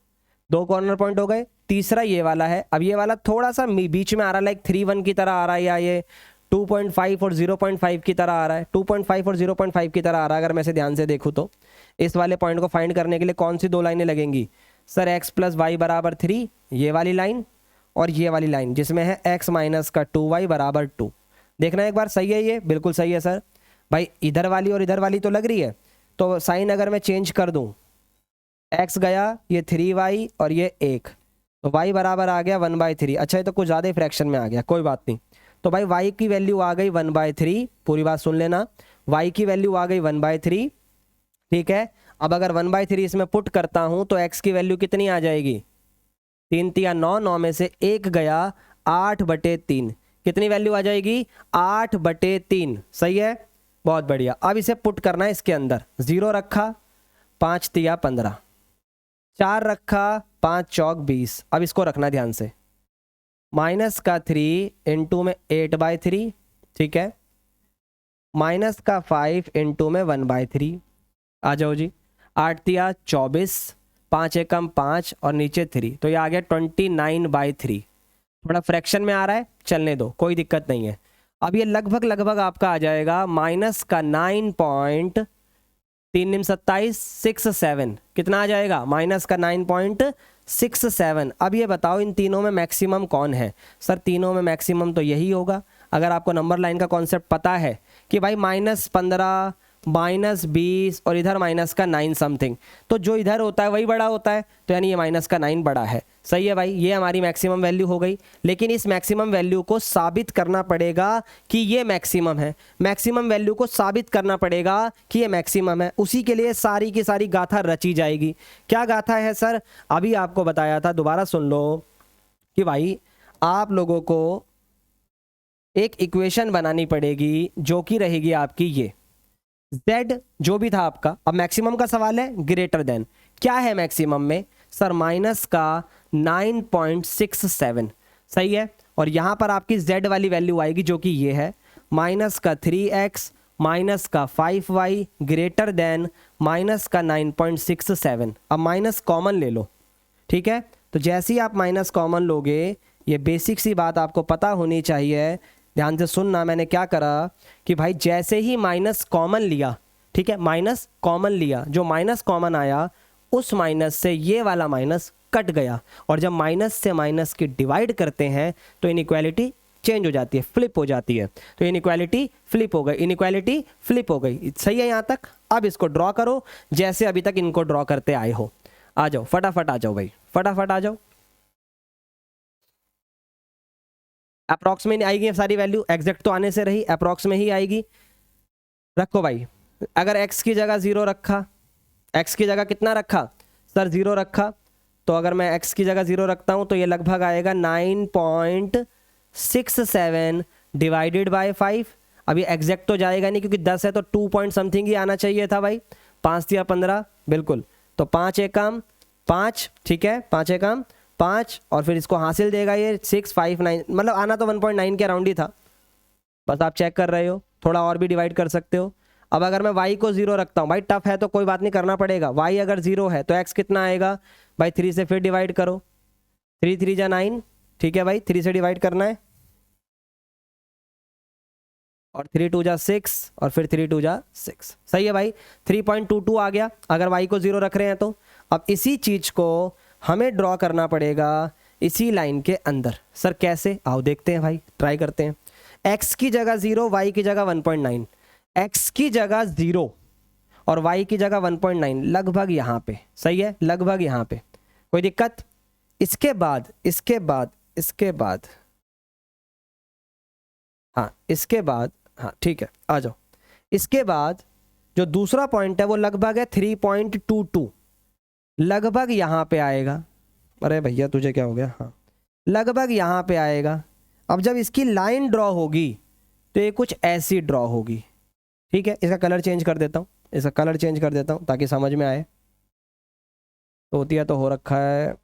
दो कॉर्नर पॉइंट हो गए। तीसरा ये वाला है, अब ये वाला थोड़ा सा बीच में आ रहा है, लाइक 3,1 की तरह आ रहा है, या ये 2.5 और 0.5 की तरह आ रहा है, 2.5 और 0.5 की तरह आ रहा है। अगर मैं इसे ध्यान से देखूँ तो इस वाले पॉइंट को फाइंड करने के लिए कौन सी दो लाइनें लगेंगी, सर x प्लस वाई बराबर 3, ये वाली लाइन, और ये वाली लाइन जिसमें है x माइनस का 2y बराबर 2। देखना एक बार, सही है, ये बिल्कुल सही है सर। भाई इधर वाली और इधर वाली तो लग रही है, तो साइन अगर मैं चेंज कर दूं, x गया, ये 3y और ये 1, तो y बराबर आ गया 1/3। अच्छा, ये तो कुछ ज़्यादा ही फ्रैक्शन में आ गया, कोई बात नहीं। तो भाई y की वैल्यू आ गई 1/3, पूरी बात सुन लेना, y की वैल्यू आ गई 1/3, ठीक है। अब अगर 1/3 इसमें पुट करता हूं तो x की वैल्यू कितनी आ जाएगी, 3 तिया 9, 9 में से 1 गया, 8/3, कितनी वैल्यू आ जाएगी, 8/3, सही है, बहुत बढ़िया। अब इसे पुट करना है इसके अंदर, 0 रखा, 5 तिया 15, 4 रखा, 5 चौक 20। अब इसको रखना ध्यान से, माइनस का 3 इंटू में 8/3, ठीक है, माइनस का 5 इंटू में 1/3, आ जाओ जी, 8 तिया 24, 5 एकम 5 और नीचे 3, तो ये आ गया 29/3। थोड़ा फ्रैक्शन में आ रहा है, चलने दो, कोई दिक्कत नहीं है। अब ये लगभग लगभग आपका आ जाएगा माइनस का 9.327, कितना आ जाएगा, माइनस का 9.67। अब ये बताओ इन तीनों में मैक्सिमम कौन है, सर तीनों में मैक्सिमम तो यही होगा। अगर आपको नंबर लाइन का कॉन्सेप्ट पता है कि भाई -15, -20 और इधर माइनस का 9 समथिंग, तो जो इधर होता है वही बड़ा होता है, तो यानी ये माइनस का 9 बड़ा है, सही है भाई। ये हमारी मैक्सिमम वैल्यू हो गई, लेकिन इस मैक्सिमम वैल्यू को साबित करना पड़ेगा कि ये मैक्सिमम है, मैक्सिमम वैल्यू को साबित करना पड़ेगा कि ये मैक्सिमम है। उसी के लिए सारी की सारी गाथा रची जाएगी। क्या गाथा है सर, अभी आपको बताया था, दोबारा सुन लो, कि भाई आप लोगों को एक इक्वेशन बनानी पड़ेगी जो कि रहेगी आपकी ये z जो भी था आपका। अब मैक्सिमम का सवाल है, ग्रेटर देन, क्या है मैक्सिमम में, सर माइनस का 9.67, सही है। और यहाँ पर आपकी z वाली वैल्यू आएगी जो कि ये है, माइनस का 3x माइनस का 5y ग्रेटर देन माइनस का 9.67। अब माइनस कॉमन ले लो, ठीक है। तो जैसे ही आप माइनस कॉमन लोगे, ये बेसिक सी बात आपको पता होनी चाहिए, ध्यान से सुनना। मैंने क्या करा कि भाई जैसे ही माइनस कॉमन लिया, ठीक है, माइनस कॉमन लिया, जो माइनस कॉमन आया उस माइनस से ये वाला माइनस कट गया, और जब माइनस से माइनस की डिवाइड करते हैं तो इनइक्वालिटी चेंज हो जाती है, फ्लिप हो जाती है। तो इनइक्वालिटी फ्लिप हो गई, इनइक्वालिटी फ्लिप हो गई। सही है यहाँ तक? अब इसको ड्रॉ करो जैसे अभी तक इनको ड्रॉ करते आए हो। आ जाओ फटाफट, आ जाओ भाई फटाफट आ जाओ। अप्रॉक्स में आएगी सारी वैल्यू, एग्जैक्ट तो आने से रही, अप्रॉक्स में ही आएगी। रखो भाई, अगर x की जगह 0 रखा, x की जगह कितना रखा सर 0 रखा, तो अगर मैं x की जगह 0 रखता हूं तो ये लगभग आएगा 9.67 डिवाइडेड बाय 5। अभी एग्जैक्ट तो जाएगा नहीं क्योंकि 10 है तो 2 पॉइंट समथिंग ही आना चाहिए था भाई। 5 या 15 बिल्कुल, तो 5 एक काम 5, ठीक है 5 एक काम 5, और फिर इसको हासिल देगा ये 659, मतलब आना तो 1.9 के अराउंड ही था, बस आप चेक कर रहे हो, थोड़ा और भी डिवाइड कर सकते हो। अब अगर मैं y को 0 रखता हूँ, भाई टफ है तो कोई बात नहीं, करना पड़ेगा। y अगर 0 है तो x कितना आएगा भाई, 3 से फिर डिवाइड करो, 3 3 जा 9, ठीक है भाई 3 से डिवाइड करना है, और 3 2 जा 6, और फिर 3 2 जा 6। सही है भाई, 3.22 आ गया अगर y को 0 रख रहे हैं तो। अब इसी चीज को हमें ड्रॉ करना पड़ेगा इसी लाइन के अंदर। सर कैसे? आओ देखते हैं भाई, ट्राई करते हैं। x की जगह 0, y की जगह 1.9, x की जगह 0 और y की जगह 1.9, लगभग यहाँ पे। सही है, लगभग यहाँ पे, कोई दिक्कत? इसके बाद हाँ, इसके बाद हाँ ठीक है, आ जाओ। इसके बाद जो दूसरा पॉइंट है वो लगभग है 3.22, लगभग यहाँ पे आएगा। अरे भैया तुझे क्या हो गया? हाँ, लगभग यहाँ पे आएगा। अब जब इसकी लाइन ड्रॉ होगी तो ये कुछ ऐसी ड्रॉ होगी, ठीक है। इसका कलर चेंज कर देता हूँ, इसका कलर चेंज कर देता हूँ ताकि समझ में आए। तोतिया तो हो रखा है,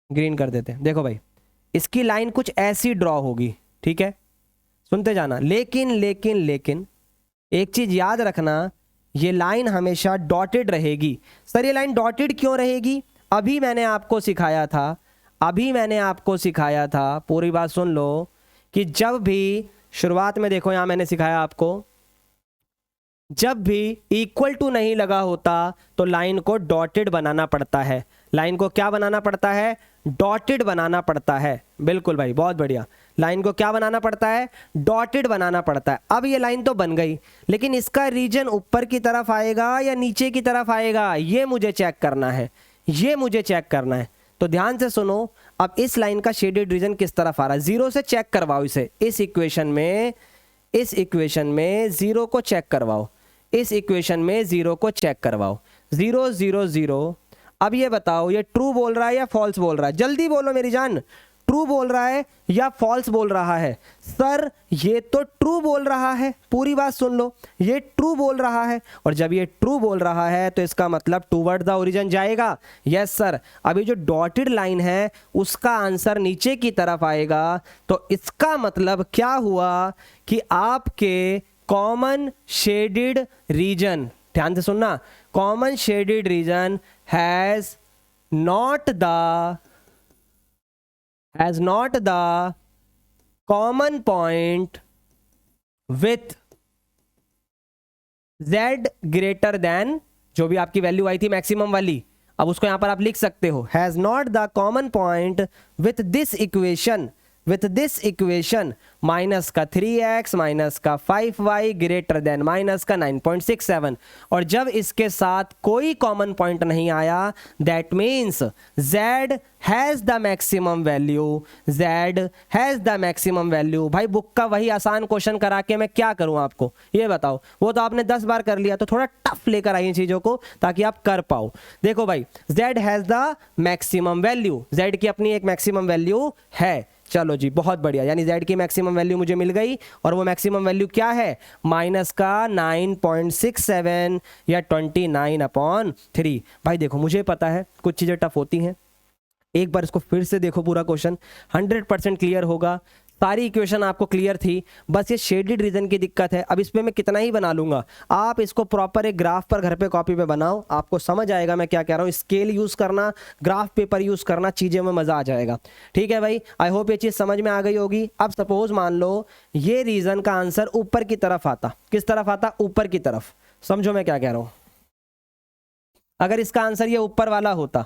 ग्रीन कर देते हैं। देखो भाई, इसकी लाइन कुछ ऐसी ड्रॉ होगी, ठीक है, सुनते जाना। लेकिन एक चीज याद रखना, ये लाइन हमेशा डॉटेड रहेगी। सर ये लाइन डॉटेड क्यों रहेगी? अभी मैंने आपको सिखाया था, पूरी बात सुन लो, कि जब भी शुरुआत में देखो, यहां मैंने सिखाया आपको, जब भी इक्वल टू नहीं लगा होता तो लाइन को डॉटेड बनाना पड़ता है। लाइन को क्या बनाना पड़ता है? डॉटेड बनाना पड़ता है। बिल्कुल भाई, बहुत बढ़िया। लाइन को क्या बनाना पड़ता है? डॉटेड बनाना पड़ता है। अब ये लाइन तो बन गई, लेकिन इसका रीजन ऊपर की तरफ आएगा या नीचे की तरफ आएगा, ये मुझे चेक करना है, तो ध्यान से सुनो। अब इस लाइन का शेडेड रीजन किस तरफ आ रहा है? 0 से चेक करवाओ इसे। इस इक्वेशन में 0 को चेक करवाओ, 0 0 0। अब ये बताओ, ये ट्रू बोल रहा है या फॉल्स बोल रहा है? जल्दी बोलो मेरी जान, ट्रू बोल रहा है या फॉल्स बोल रहा है? सर ये तो ट्रू बोल रहा है, पूरी बात सुन लो, ये ट्रू बोल रहा है। और जब ये ट्रू बोल रहा है तो इसका मतलब टूवर्ड द ओरिजिन जाएगा। Yes sir. अभी जो डॉटेड लाइन है उसका आंसर नीचे की तरफ आएगा, तो इसका मतलब क्या हुआ कि आपके कॉमन शेडेड रीजन, ध्यान से सुनना, common shaded reason has not the common point with z greater than, जो भी आपकी वैल्यू आई थी मैक्सिमम वाली, अब उसको यहां पर आप लिख सकते हो, has not the common point with this equation, minus का 3x माइनस का 5y ग्रेटर देन माइनस का 9.67। और जब इसके साथ कोई कॉमन पॉइंट नहीं आया, that means z has the maximum value. भाई बुक का वही आसान क्वेश्चन करा के मैं क्या करूं आपको, ये बताओ? वो तो आपने 10 बार कर लिया, तो थोड़ा टफ लेकर आइए चीजों को ताकि आप कर पाओ। देखो भाई, z has the maximum value, z की अपनी एक मैक्सिमम वैल्यू है। चलो जी, बहुत बढ़िया, यानी z की मैक्सिमम वैल्यू मुझे मिल गई, और वो मैक्सिमम वैल्यू क्या है? माइनस का 9.67 या 29/3। भाई देखो, मुझे पता है कुछ चीजें टफ होती हैं, एक बार इसको फिर से देखो, पूरा क्वेश्चन 100% क्लियर होगा। सारी इक्वेशन आपको क्लियर थी, बस ये शेडेड रीजन की दिक्कत है। अब इस पे मैं कितना ही बना लूंगा, आप इसको प्रॉपर एक ग्राफ पर घर पे कॉपी पे बनाओ, आपको समझ आएगा मैं क्या कह रहा हूँ। स्केल यूज करना, ग्राफ पेपर यूज करना, चीजें में मजा आ जाएगा। ठीक है भाई, आई होप ये चीज समझ में आ गई होगी। अब सपोज मान लो ये रीजन का आंसर ऊपर की तरफ आता, किस तरफ आता? ऊपर की तरफ। समझो मैं क्या कह रहा हूं। अगर इसका आंसर ये ऊपर वाला होता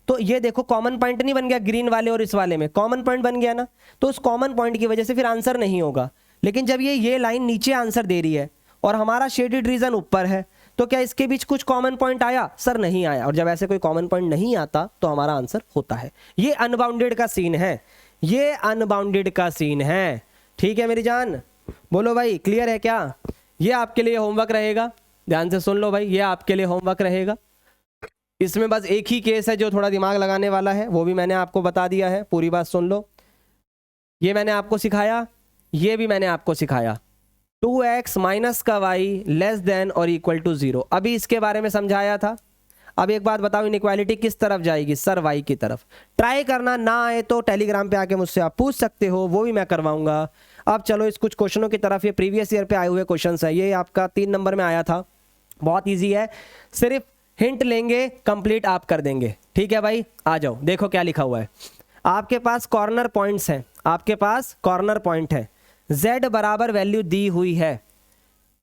तो ये देखो कॉमन पॉइंट नहीं बन गया ग्रीन वाले और इस वाले में, कॉमन पॉइंट बन गया ना, तो उस कॉमन पॉइंट की वजह से फिर आंसर नहीं होगा। लेकिन जब ये लाइन नीचे आंसर दे रही है और हमारा शेडेड रीजन ऊपर है, तो क्या इसके बीच कुछ कॉमन पॉइंट आया? सर नहीं आया। और जब ऐसे कोई कॉमन पॉइंट नहीं आता तो हमारा आंसर होता है। ये अनबाउंडेड का सीन है, ये अनबाउंडेड का सीन है। ठीक है मेरी जान, बोलो भाई क्लियर है क्या? ये आपके लिए होमवर्क रहेगा, ध्यान से सुन लो भाई, ये आपके लिए होमवर्क रहेगा। इसमें बस एक ही केस है जो थोड़ा दिमाग लगाने वाला है, वो भी मैंने आपको बता दिया है, पूरी बात सुन लो। ये मैंने आपको सिखाया, ये भी मैंने आपको सिखाया। 2x माइनस का y लेस देन और इक्वल टू 0, अभी इसके बारे में समझाया था। अब एक बात बताओ, इनइक्वालिटी किस तरफ जाएगी? सर y की तरफ। ट्राई करना, ना आए तो टेलीग्राम पे आके मुझसे आप पूछ सकते हो, वो भी मैं करवाऊंगा। अब चलो इस कुछ क्वेश्चनों की तरफ। ये प्रीवियस ईयर पे आए हुए क्वेश्चंस है, ये आपका 3 नंबर में आया था, बहुत ईजी है, सिर्फ हिंट लेंगे कंप्लीट आप कर देंगे। ठीक है भाई, आ जाओ, देखो क्या लिखा हुआ है। आपके पास कॉर्नर पॉइंट्स हैं, आपके पास कॉर्नर पॉइंट है, z बराबर वैल्यू दी हुई है।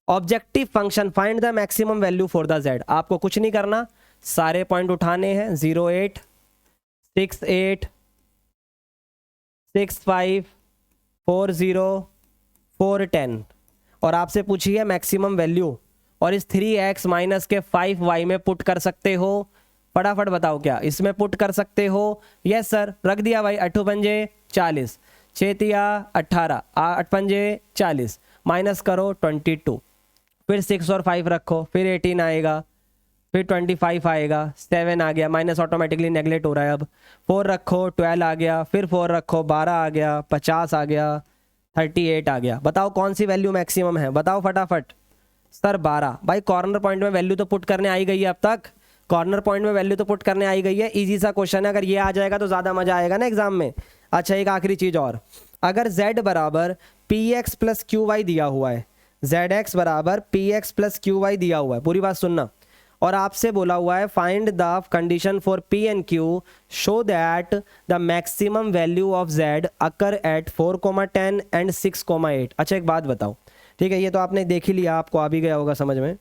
Objective function find the maximum value for the z। आपको कुछ नहीं करना, सारे पॉइंट उठाने हैं, 0 8 6 8 6 5 4 0 4 10 और आपसे पूछी है मैक्सिमम वैल्यू, और इस 3x माइनस के 5y में पुट कर सकते हो। फटाफट बताओ क्या इसमें पुट कर सकते हो? यस सर, रख दिया भाई। 8 पंजे 40, 6 तिया 18, 8 पंजे 40, माइनस करो 22, फिर 6 और 5 रखो, फिर 18 आएगा, फिर 25 आएगा, 7 आ गया, माइनस ऑटोमेटिकली नेगलेक्ट हो रहा है। अब 4 रखो 12 आ गया, फिर 4 रखो 12 आ गया, 50 आ गया, 38 आ गया। बताओ कौन सी वैल्यू मैक्सिमम है? बताओ फटाफट। सर 12। भाई कॉर्नर पॉइंट में वैल्यू तो पुट करने आई गई है, अब तक कॉर्नर पॉइंट में वैल्यू तो पुट करने आई गई है। इजी सा क्वेश्चन है, अगर ये आ जाएगा तो ज़्यादा मजा आएगा ना एग्जाम में। अच्छा एक आखिरी चीज़ और, अगर z बराबर px प्लस क्यू वाई दिया हुआ है, zx बराबर px प्लस क्यू वाई दिया हुआ है, पूरी बात सुनना, और आपसे बोला हुआ है find the condition for p and q show that the maximum value of z occur eight 4,10 and 6,8। अच्छा एक बात बताओ, ठीक है ये तो आपने देख ही लिया, आपको आ भी गया होगा समझ में।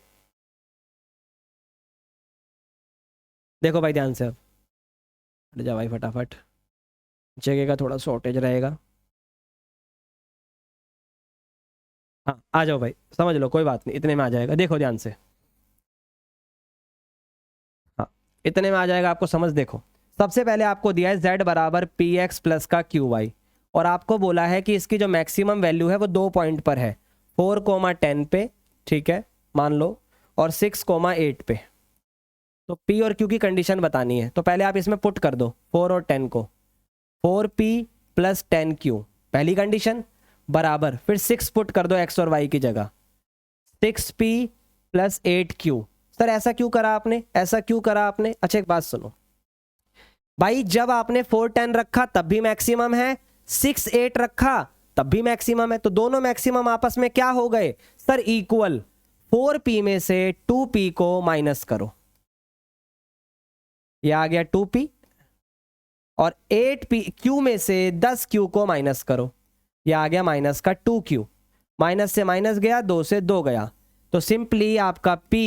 देखो भाई ध्यान से, अब हट जा भाई फटाफट, जगह का थोड़ा शॉर्टेज रहेगा। हाँ आ जाओ भाई, समझ लो कोई बात नहीं, इतने में आ जाएगा। देखो ध्यान से, हाँ इतने में आ जाएगा, आपको समझ। देखो सबसे पहले आपको दिया है z बराबर पी एक्स प्लस का क्यू वाई, और आपको बोला है कि इसकी जो मैक्सिमम वैल्यू है वो 2 पॉइंट पर है, 4,10 पे, ठीक है मान लो, और 6,8 पे। तो p और q की कंडीशन बतानी है, तो पहले आप इसमें पुट कर दो 4 और 10 को, 4p प्लस 10q पहली कंडीशन, बराबर फिर 6 पुट कर दो x और y की जगह, 6p प्लस 8q। सर ऐसा क्यों करा आपने, ऐसा क्यों करा आपने? अच्छा एक बात सुनो भाई, जब आपने 4 10 रखा तब भी मैक्सिमम है, 6 8 रखा तब भी मैक्सिमम है, तो दोनों मैक्सिमम आपस में क्या हो गए? Sir equal. 4p में से 2p को माइनस करो, यह आ गया 2p, और 8q में से 10q को माइनस करो, यह आ गया माइनस का 2q, माइनस से माइनस गया, 2 से 2 गया, तो सिंपली आपका p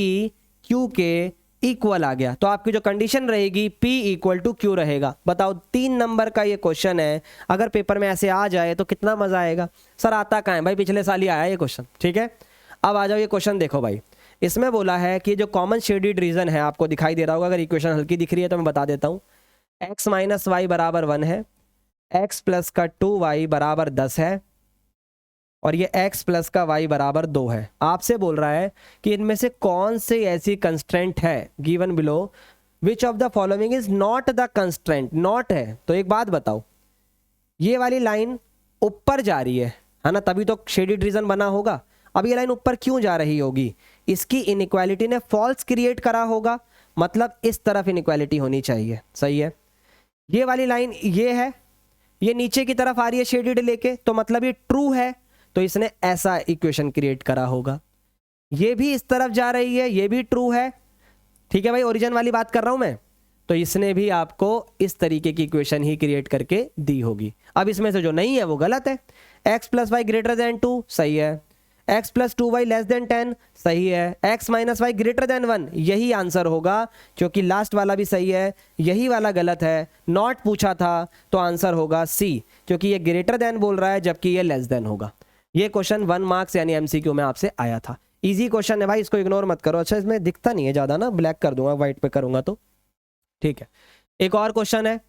q के इक्वल आ गया। तो आपकी जो कंडीशन रहेगी p इक्वल टू q रहेगा। बताओ 3 नंबर का ये क्वेश्चन है, अगर पेपर में ऐसे आ जाए तो कितना मजा आएगा। सर आता कहाँ है भाई, पिछले साल ही आया ये क्वेश्चन, ठीक है। अब आ जाओ ये क्वेश्चन देखो भाई, इसमें बोला है कि जो कॉमन शेडेड रीजन है, आपको दिखाई दे रहा होगा, अगर इक्वेशन हल्की दिख रही है तो मैं बता देता हूँ। x माइनस वाई बराबर 1 है, x प्लस का 2y बराबर 10 है, और ये x प्लस का y बराबर 2 है। आपसे बोल रहा है कि इनमें से कौन सी ऐसी कंस्ट्रेंट है given below which of the following is not the constraint. Not है तो एक बात बताओ, ये वाली लाइन ऊपर जा रही है ना, तभी तो शेडेड रीजन बना होगा। अब ये लाइन ऊपर क्यों जा रही होगी? इसकी इनइक्वालिटी ने फॉल्स क्रिएट करा होगा, मतलब इस तरफ इनइक्वालिटी होनी चाहिए, सही है। ये वाली लाइन ये है, ये नीचे की तरफ आ रही है शेडेड लेके, तो मतलब ये ट्रू है, तो इसने ऐसा इक्वेशन क्रिएट करा होगा। ये भी इस तरफ जा रही है, ये भी ट्रू है, ठीक है भाई, ओरिजिन वाली बात कर रहा हूं मैं, तो इसने भी आपको इस तरीके की इक्वेशन ही क्रिएट करके दी होगी। अब इसमें से जो नहीं है वो गलत है। x plus y greater than 2 सही है, x plus 2y less then 10 सही है, x minus y greater than 1 यही आंसर होगा, क्योंकि लास्ट वाला भी सही है, यही वाला गलत है, नॉट पूछा था तो आंसर होगा सी, क्योंकि ये ग्रेटर देन बोल रहा है जबकि ये लेस देन होगा। ये क्वेश्चन 1 मार्क्स यानी एमसीक्यू में आपसे आया था। इजी क्वेश्चन है भाई, इसको इग्नोर मत करो। अच्छा इसमें दिखता नहीं है ज़्यादा ना, ब्लैक कर दूंगा, व्हाइट पे करूंगा तो ठीक है। एक और क्वेश्चन है,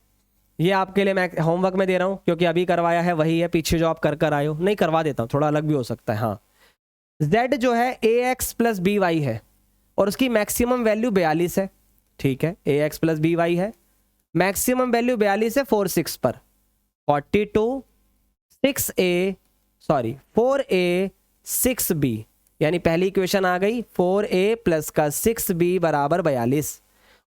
ये आपके लिए मैं होमवर्क में दे रहा हूँ क्योंकि अभी करवाया है वही है, पीछे जो आप कर आए हो, नहीं करवा देता हूँ, थोड़ा अलग भी हो सकता है। हाँ z जो है ax प्लस बी वाई है और उसकी मैक्सिमम वैल्यू 42 है, ठीक है, ax प्लस बी वाई है, मैक्सिमम वैल्यू 42 है 4 6 पर, 42 4a 6b, यानी पहली इक्वेशन आ गई 4a प्लस का 6b बराबर 42।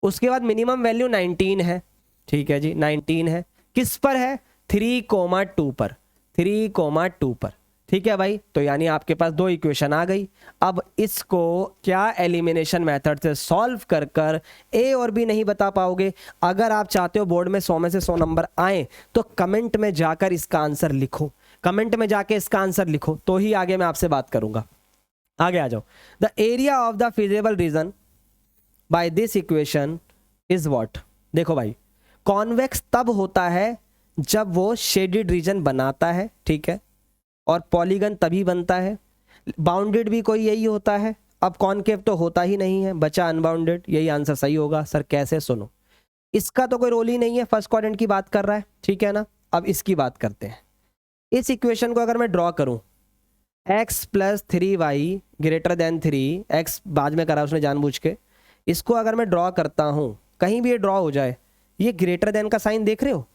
उसके बाद मिनिमम वैल्यू 19 है, ठीक है जी 19 है, किस पर है 3,2 पर, 3,2 पर, ठीक है भाई। तो यानी आपके पास दो इक्वेशन आ गई। अब इसको क्या एलिमिनेशन मेथड से सॉल्व कर कर ए और बी नहीं बता पाओगे। अगर आप चाहते हो बोर्ड में 100 में से 100 नंबर आए तो कमेंट में जाकर इसका आंसर लिखो, कमेंट में जाके इसका आंसर लिखो, तो ही आगे मैं आपसे बात करूंगा। आगे आ जाओ। The area of the feasible region by this equation is what. देखो भाई कॉन्वेक्स तब होता है जब वो शेडेड रीजन बनाता है, ठीक है, और पॉलीगन तभी बनता है। बाउंडेड भी कोई यही होता है। अब कॉनकेव तो होता ही नहीं है, बचा अनबाउंडेड, यही आंसर सही होगा। सर कैसे, सुनो, इसका तो कोई रोल ही नहीं है, फर्स्ट क्वाड्रेंट की बात कर रहा है, ठीक है ना। अब इसकी बात करते हैं। इस इक्वेशन को अगर मैं ड्रॉ करूं, x plus 3y greater than 3, x बाद में करा उसने जानबूझ के, इसको अगर मैं ड्रॉ करता हूं, कहीं भी ये ड्रॉ हो जाए, ये ग्रेटर देन का साइन देख रहे हो,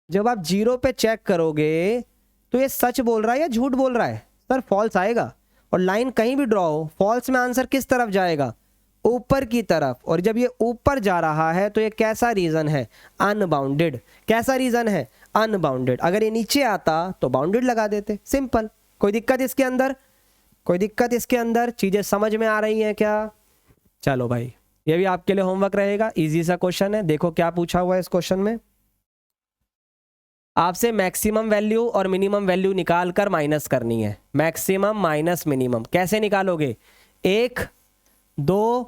जब आप 0 पे चेक करोगे तो ये सच बोल रहा है या झूठ बोल रहा है। सर फॉल्स आएगा। और लाइन कहीं भी ड्रॉ हो, फॉल्स में आंसर किस तरफ जाएगा, ऊपर की तरफ। और जब ये ऊपर जा रहा है तो ये कैसा रीजन है, अनबाउंडेड। कैसा रीजन है, अनबाउंडेड। अगर ये नीचे आता तो बाउंडेड लगा देते, सिंपल। कोई दिक्कत इसके अंदर, कोई दिक्कत इसके अंदर, चीजें समझ में आ रही हैं क्या। चलो भाई ये भी आपके लिए होमवर्क रहेगा, इजी सा क्वेश्चन है। देखो क्या पूछा हुआ है इस क्वेश्चन में, आपसे मैक्सिमम वैल्यू और मिनिमम वैल्यू निकाल कर माइनस करनी है। मैक्सिमम माइनस मिनिमम कैसे निकालोगे, 1 2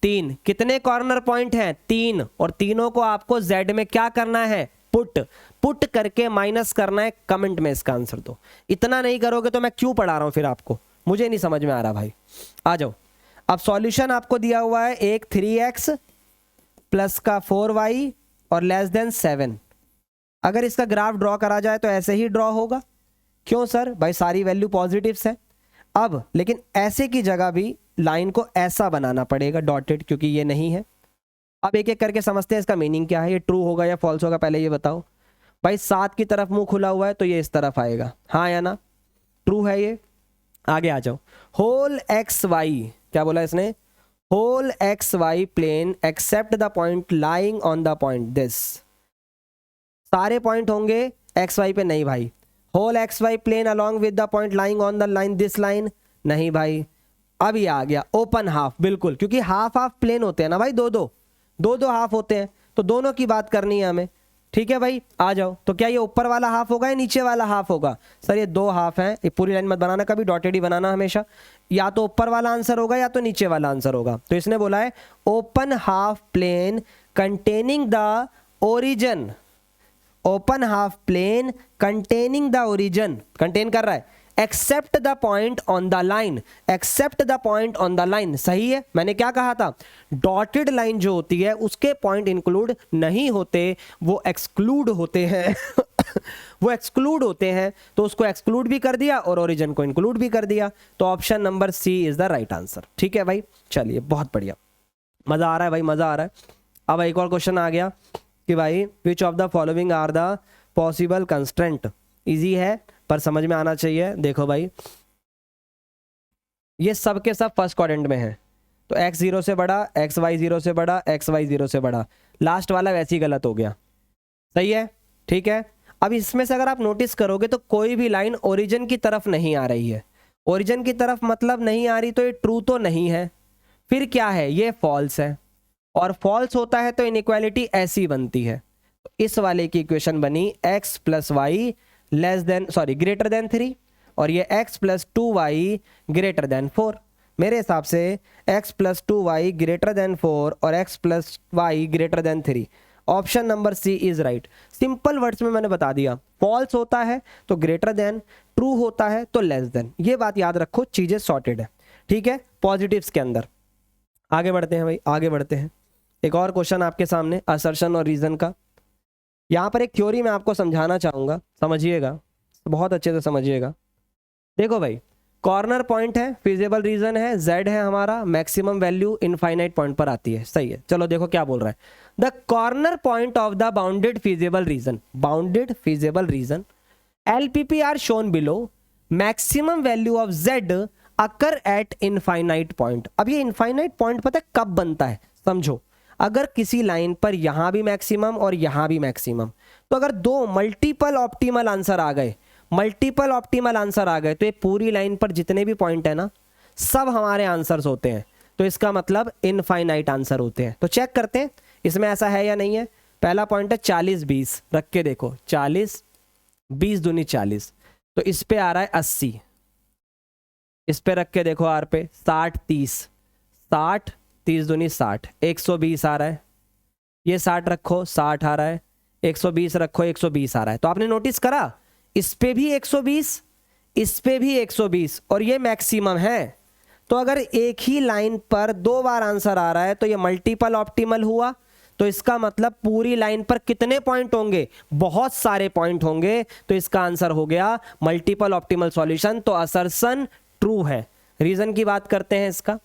3, कितने कॉर्नर पॉइंट हैं, 3, और तीनों को आपको z में क्या करना है, पुट करके माइनस करना है। कमेंट में इसका आंसर दो। इतना नहीं करोगे तो मैं क्यों पढ़ा रहा हूं फिर आपको, मुझे नहीं समझ में आ रहा भाई। आ जाओ। अब सॉल्यूशन आपको दिया हुआ है, एक 3x प्लस का 4y और लेस देन 7। अगर इसका ग्राफ ड्रॉ करा जाए तो ऐसे ही ड्रॉ होगा। क्यों सर, भाई सारी वैल्यू पॉजिटिव्स है। अब लेकिन ऐसे की जगह भी लाइन को ऐसा बनाना पड़ेगा, डॉटेड, क्योंकि ये नहीं है। अब एक एक करके समझते हैं इसका मीनिंग क्या है, ये ट्रू होगा या फॉल्स होगा, पहले ये बताओ भाई। 7 की तरफ मुंह खुला हुआ है तो ये इस तरफ आएगा, हाँ या ना, ट्रू है ये। आगे आ जाओ। होल एक्स वाई, क्या बोला इसने, whole x y plane except the point lying on the point this. सारे पॉइंट होंगे एक्स वाई पे, नहीं भाई। Whole x y plane along with the point lying on the line this line, नहीं भाई। अब ये आ गया ओपन हाफ, बिल्कुल, क्योंकि हाफ हाफ प्लेन होते हैं ना भाई, दो हाफ होते हैं, तो दोनों की बात करनी है हमें, ठीक है भाई। आ जाओ। तो क्या ये ऊपर वाला हाफ होगा या नीचे वाला हाफ होगा, सर ये 2 हाफ हैं, ये पूरी लाइन मत बनाना, कभी डॉटेड ही बनाना हमेशा। या तो ऊपर वाला आंसर होगा या तो नीचे वाला आंसर होगा। तो इसने बोला है open half plane containing the origin, open half plane containing the origin, contain कर रहा है, except the point on the line, except the point on the line. सही है, मैंने क्या कहा था, डॉटेड लाइन जो होती है उसके पॉइंट इंक्लूड नहीं होते, वो एक्सक्लूड होते हैं वो एक्सक्लूड होते हैं, तो उसको एक्सक्लूड भी कर दिया और ओरिजिन को इंक्लूड भी कर दिया। तो option number C is the right answer, ठीक है भाई। चलिए बहुत बढ़िया, मजा आ रहा है भाई, मजा आ रहा है। अब एक और क्वेश्चन आ गया कि भाई which of the following are the possible constraint. Easy है पर समझ में आना चाहिए। देखो भाई ये सब के सब फर्स्ट क्वाड्रेंट में है, तो x 0 से बड़ा, x y 0 से बड़ा, x y 0 से बड़ा। लास्ट वाला वैसे ही गलत हो गया, सही है, ठीक है। अब इसमें से अगर आप नोटिस करोगे तो कोई भी लाइन ओरिजिन की तरफ नहीं आ रही है। ओरिजिन की तरफ मतलब नहीं आ रही, तो ये ट्रू तो नहीं है, फिर क्या है, ये फॉल्स है। और फॉल्स होता है तो इनइक्वालिटी ऐसी बनती है। तो इस वाले की इक्वेशन बनी x plus y less than, sorry, greater than 3, और ये x plus 2y greater than 4। मेरे हिसाब से x plus 2y greater than 4 और x plus y greater than 3। Option number C is right. Simple words में मैंने बता दिया, फॉल्स होता है तो ग्रेटर देन, ट्रू होता है तो लेस देन। ये बात याद रखो, चीजें सॉर्टेड है, ठीक है, पॉजिटिव्स के अंदर। आगे बढ़ते हैं भाई, आगे बढ़ते हैं। एक और क्वेश्चन आपके सामने असर्शन और रीजन का। यहाँ पर एक थ्योरी मैं आपको समझाना चाहूंगा, समझिएगा, बहुत अच्छे से समझिएगा। देखो भाई, कॉर्नर पॉइंट है, फिजिबल रीजन है, z है हमारा, मैक्सिमम वैल्यू इनफाइनाइट पॉइंट पर आती है, सही है। चलो देखो क्या बोल रहा है, the corner point of the bounded feasible region LPP are shown below, maximum value of z occur at infinite point. अब ये इनफाइनाइट पॉइंट पता है कब बनता है, समझो। अगर किसी लाइन पर यहां भी मैक्सिमम और यहां भी मैक्सिमम, तो अगर दो मल्टीपल ऑप्टिमल आंसर आ गए, तो ये पूरी लाइन पर जितने भी पॉइंट है ना, सब हमारे आंसर्स होते हैं। तो इसका मतलब इनफाइनाइट आंसर होते हैं। तो चेक करते हैं इसमें ऐसा है या नहीं है। पहला पॉइंट है 40 20, रख के देखो, 40 20 दूनी 40, तो इस पे आ रहा है 80। इस पे रख के देखो आर पे 60 30, 60 30 दूनी 60, 120 आ रहा है। ये 60 रखो, 60 आ रहा है, 120 रखो, 120 आ रहा है। तो आपने नोटिस करा, इस पे भी 120, इस पे भी 120, और ये मैक्सिमम है। तो अगर एक ही लाइन पर दो बार आंसर आ रहा है तो ये मल्टीपल ऑप्टिमल हुआ। तो इसका मतलब पूरी लाइन पर कितने पॉइंट होंगे, बहुत सारे पॉइंट होंगे। तो इसका आंसर हो गया मल्टीपल ऑप्टिमल सॉल्यूशन। तो असर्शन ट्रू है। रीजन की बात करते हैं इसका,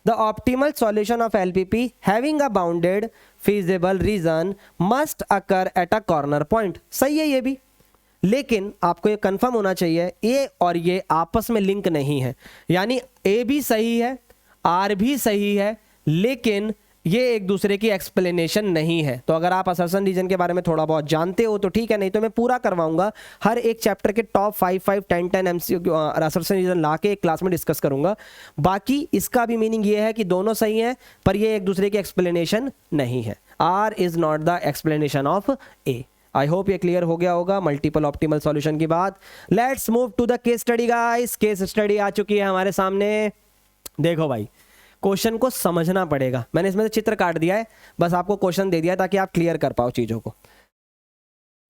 the optimal solution of LPP having a bounded feasible reason must occur at a corner point. सही है ये भी, लेकिन आपको ये कंफर्म होना चाहिए ए और ये आपस में लिंक नहीं है। यानी ए भी सही है, आर भी सही है, लेकिन ये एक दूसरे की एक्सप्लेनेशन नहीं है। तो अगर आप असर्शन रीजन के बारे में थोड़ा बहुत जानते हो तो ठीक है, नहीं तो मैं पूरा करवाऊंगा। हर एक चैप्टर के टॉप 5 5 10 10 MCQ असर्शन रीजन ला के एक क्लास में डिस्कस करूंगा। बाकी इसका भी मीनिंग ये है कि दोनों सही हैं, पर ये एक दूसरे की एक्सप्लेनेशन नहीं है। R is not the explanation of A. I hope ये क्लियर हो गया होगा मल्टीपल ऑप्टिमल सॉल्यूशन की बात। Let's move to the case study guys. Case study आ चुकी है हमारे सामने। देखो भाई, क्वेश्चन को समझना पड़ेगा। मैंने इसमें से चित्र काट दिया है, बस आपको क्वेश्चन दे दिया है ताकि आप क्लियर कर पाओ चीजों को।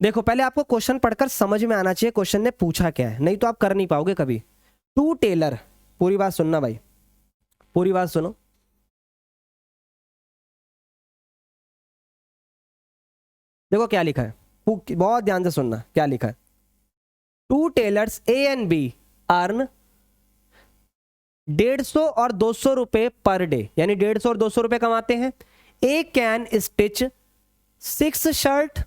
देखो, पहले आपको क्वेश्चन पढ़कर समझ में आना चाहिए क्वेश्चन ने पूछा क्या है, नहीं तो आप कर नहीं पाओगे कभी। टू टेलर, पूरी बात सुनना भाई, पूरी बात सुनो। देखो क्या लिखा है, बहुत ध्यान से सुनना क्या लिखा है। Two tailors A and B earn 150 और 200 रुपए पर डे, यानी 150 और 200 रुपए कमाते हैं। A कैन स्टिच 6 शर्ट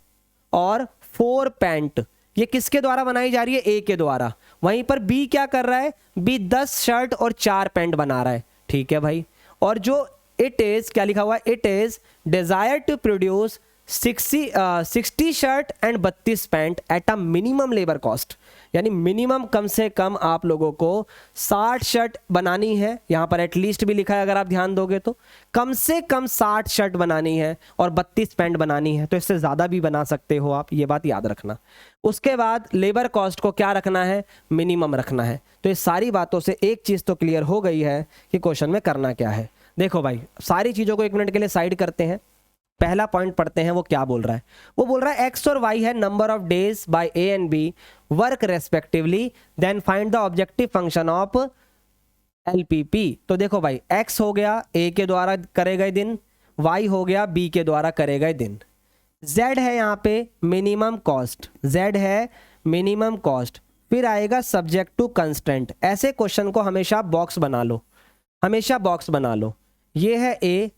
और 4 पैंट। ये किसके द्वारा बनाई जा रही है, A के द्वारा। वहीं पर B क्या कर रहा है, B 10 शर्ट और 4 पैंट बना रहा है, ठीक है भाई। और जो इट इज, क्या लिखा हुआ है, it is desire to produce 60 shirt and 32 pant at a minimum labour cost. यानी मिनिमम कम से कम आप लोगों को 60 शर्ट बनानी है। यहां पर एटलीस्ट भी लिखा है, अगर आप ध्यान दोगे तो कम से कम 60 शर्ट बनानी है और 32 पैंट बनानी है। तो इससे ज्यादा भी बना सकते हो आप, ये बात याद रखना। उसके बाद लेबर कॉस्ट को क्या रखना है, मिनिमम रखना है। तो ये सारी बातों से एक चीज तो क्लियर हो गई है कि क्वेश्चन में करना क्या है। देखो भाई, सारी चीजों को एक मिनट के लिए साइड करते हैं। पहला पॉइंट पढ़ते हैं, वो क्या बोल रहा है। वो बोल रहा है एक्स और वाई है number of days by A and B work respectively, then find the objective function of LPP। तो देखो भाई, एक्स हो गया ए के द्वारा करे गए दिन, वाई हो गया बी के द्वारा करे गए दिन, जेड है यहाँ पे मिनिमम कॉस्ट, जेड है मिनिमम कॉस्ट। फिर आएगा सब्जेक्ट टू कंस्टेंट। ऐसे क्वेश्चन को हमेशा बॉक्स बना लो, हमेशा बॉक्स बना लो। ये है ए,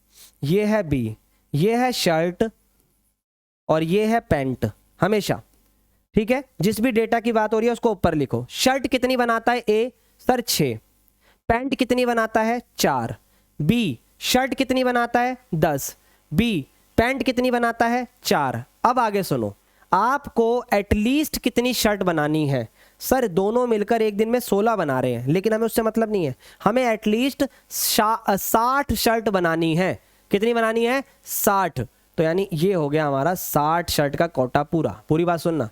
ये है बी, ये है शर्ट और ये है पैंट, हमेशा, ठीक है। जिस भी डेटा की बात हो रही है उसको ऊपर लिखो। शर्ट कितनी बनाता है ए, सर 6। पैंट कितनी बनाता है 4। बी शर्ट कितनी बनाता है 10। बी पैंट कितनी बनाता है 4। अब आगे सुनो, आपको एटलीस्ट कितनी शर्ट बनानी है, सर दोनों मिलकर एक दिन में 16 बना रहे हैं, लेकिन हमें उससे मतलब नहीं है। हमें एटलीस्ट 60 शर्ट बनानी है। कितनी बनानी है, 60। तो यानी ये हो गया हमारा 60 शर्ट का कोटा पूरा। पूरी बात सुनना,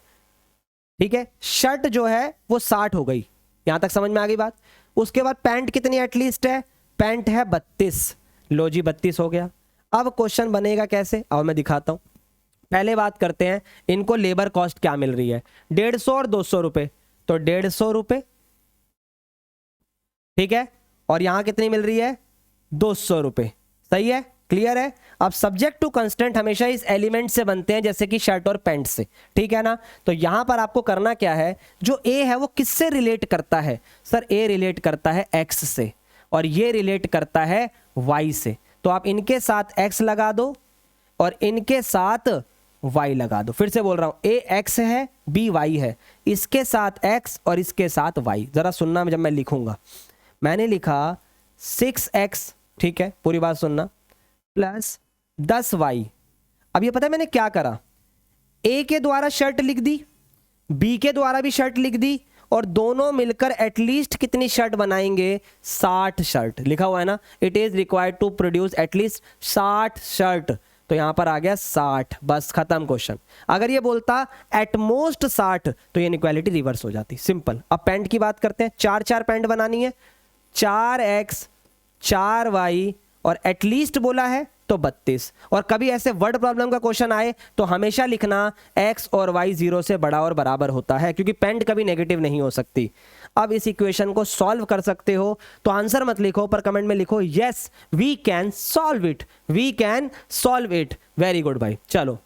ठीक है। शर्ट जो है वो 60 हो गई, यहां तक समझ में आ गई बात। उसके बाद पैंट कितनी एटलीस्ट है, पैंट है 32, लो जी 32 हो गया। अब क्वेश्चन बनेगा कैसे, अब मैं दिखाता हूं। पहले बात करते हैं इनको लेबर कॉस्ट क्या मिल रही है, 150 और 200 रुपए, तो 150 रुपए, ठीक है, और यहां कितनी मिल रही है 200 रुपए, सही है, क्लियर है। अब सब्जेक्ट टू कंस्टेंट हमेशा इस एलिमेंट से बनते हैं जैसे कि शर्ट और पैंट से, ठीक है ना। तो यहां पर आपको करना क्या है, जो ए है वो किससे रिलेट करता है, सर ए रिलेट करता है एक्स से और ये रिलेट करता है वाई से। तो आप इनके साथ एक्स लगा दो और इनके साथ वाई लगा दो। फिर से बोल रहा हूं, ए एक्स है बी वाई है, इसके साथ एक्स और इसके साथ वाई। जरा सुनना जब मैं लिखूंगा, मैंने लिखा 6x, ठीक है, पूरी बात सुनना, प्लस 10y। अब ये पता है मैंने क्या करा, ए के द्वारा शर्ट लिख दी, बी के द्वारा भी शर्ट लिख दी, और दोनों मिलकर एटलीस्ट कितनी शर्ट बनाएंगे, 60 शर्ट। लिखा हुआ है ना, it is required to produce at least 60 shirt, तो यहां पर आ गया 60, बस खत्म क्वेश्चन। अगर ये बोलता एटमोस्ट 60 तो ये इनइक्वालिटी रिवर्स हो जाती, सिंपल। अब पैंट की बात करते हैं, 4 पैंट बनानी है, 4x 4y और एटलीस्ट बोला है तो 32। और कभी ऐसे वर्ड प्रॉब्लम का क्वेश्चन आए तो हमेशा लिखना x और y 0 से बड़ा और बराबर होता है, क्योंकि पैंट कभी नेगेटिव नहीं हो सकती। अब इस इक्वेशन को सॉल्व कर सकते हो, तो आंसर मत लिखो पर कमेंट में लिखो yes we can solve it, we can solve it. Very good भाई। चलो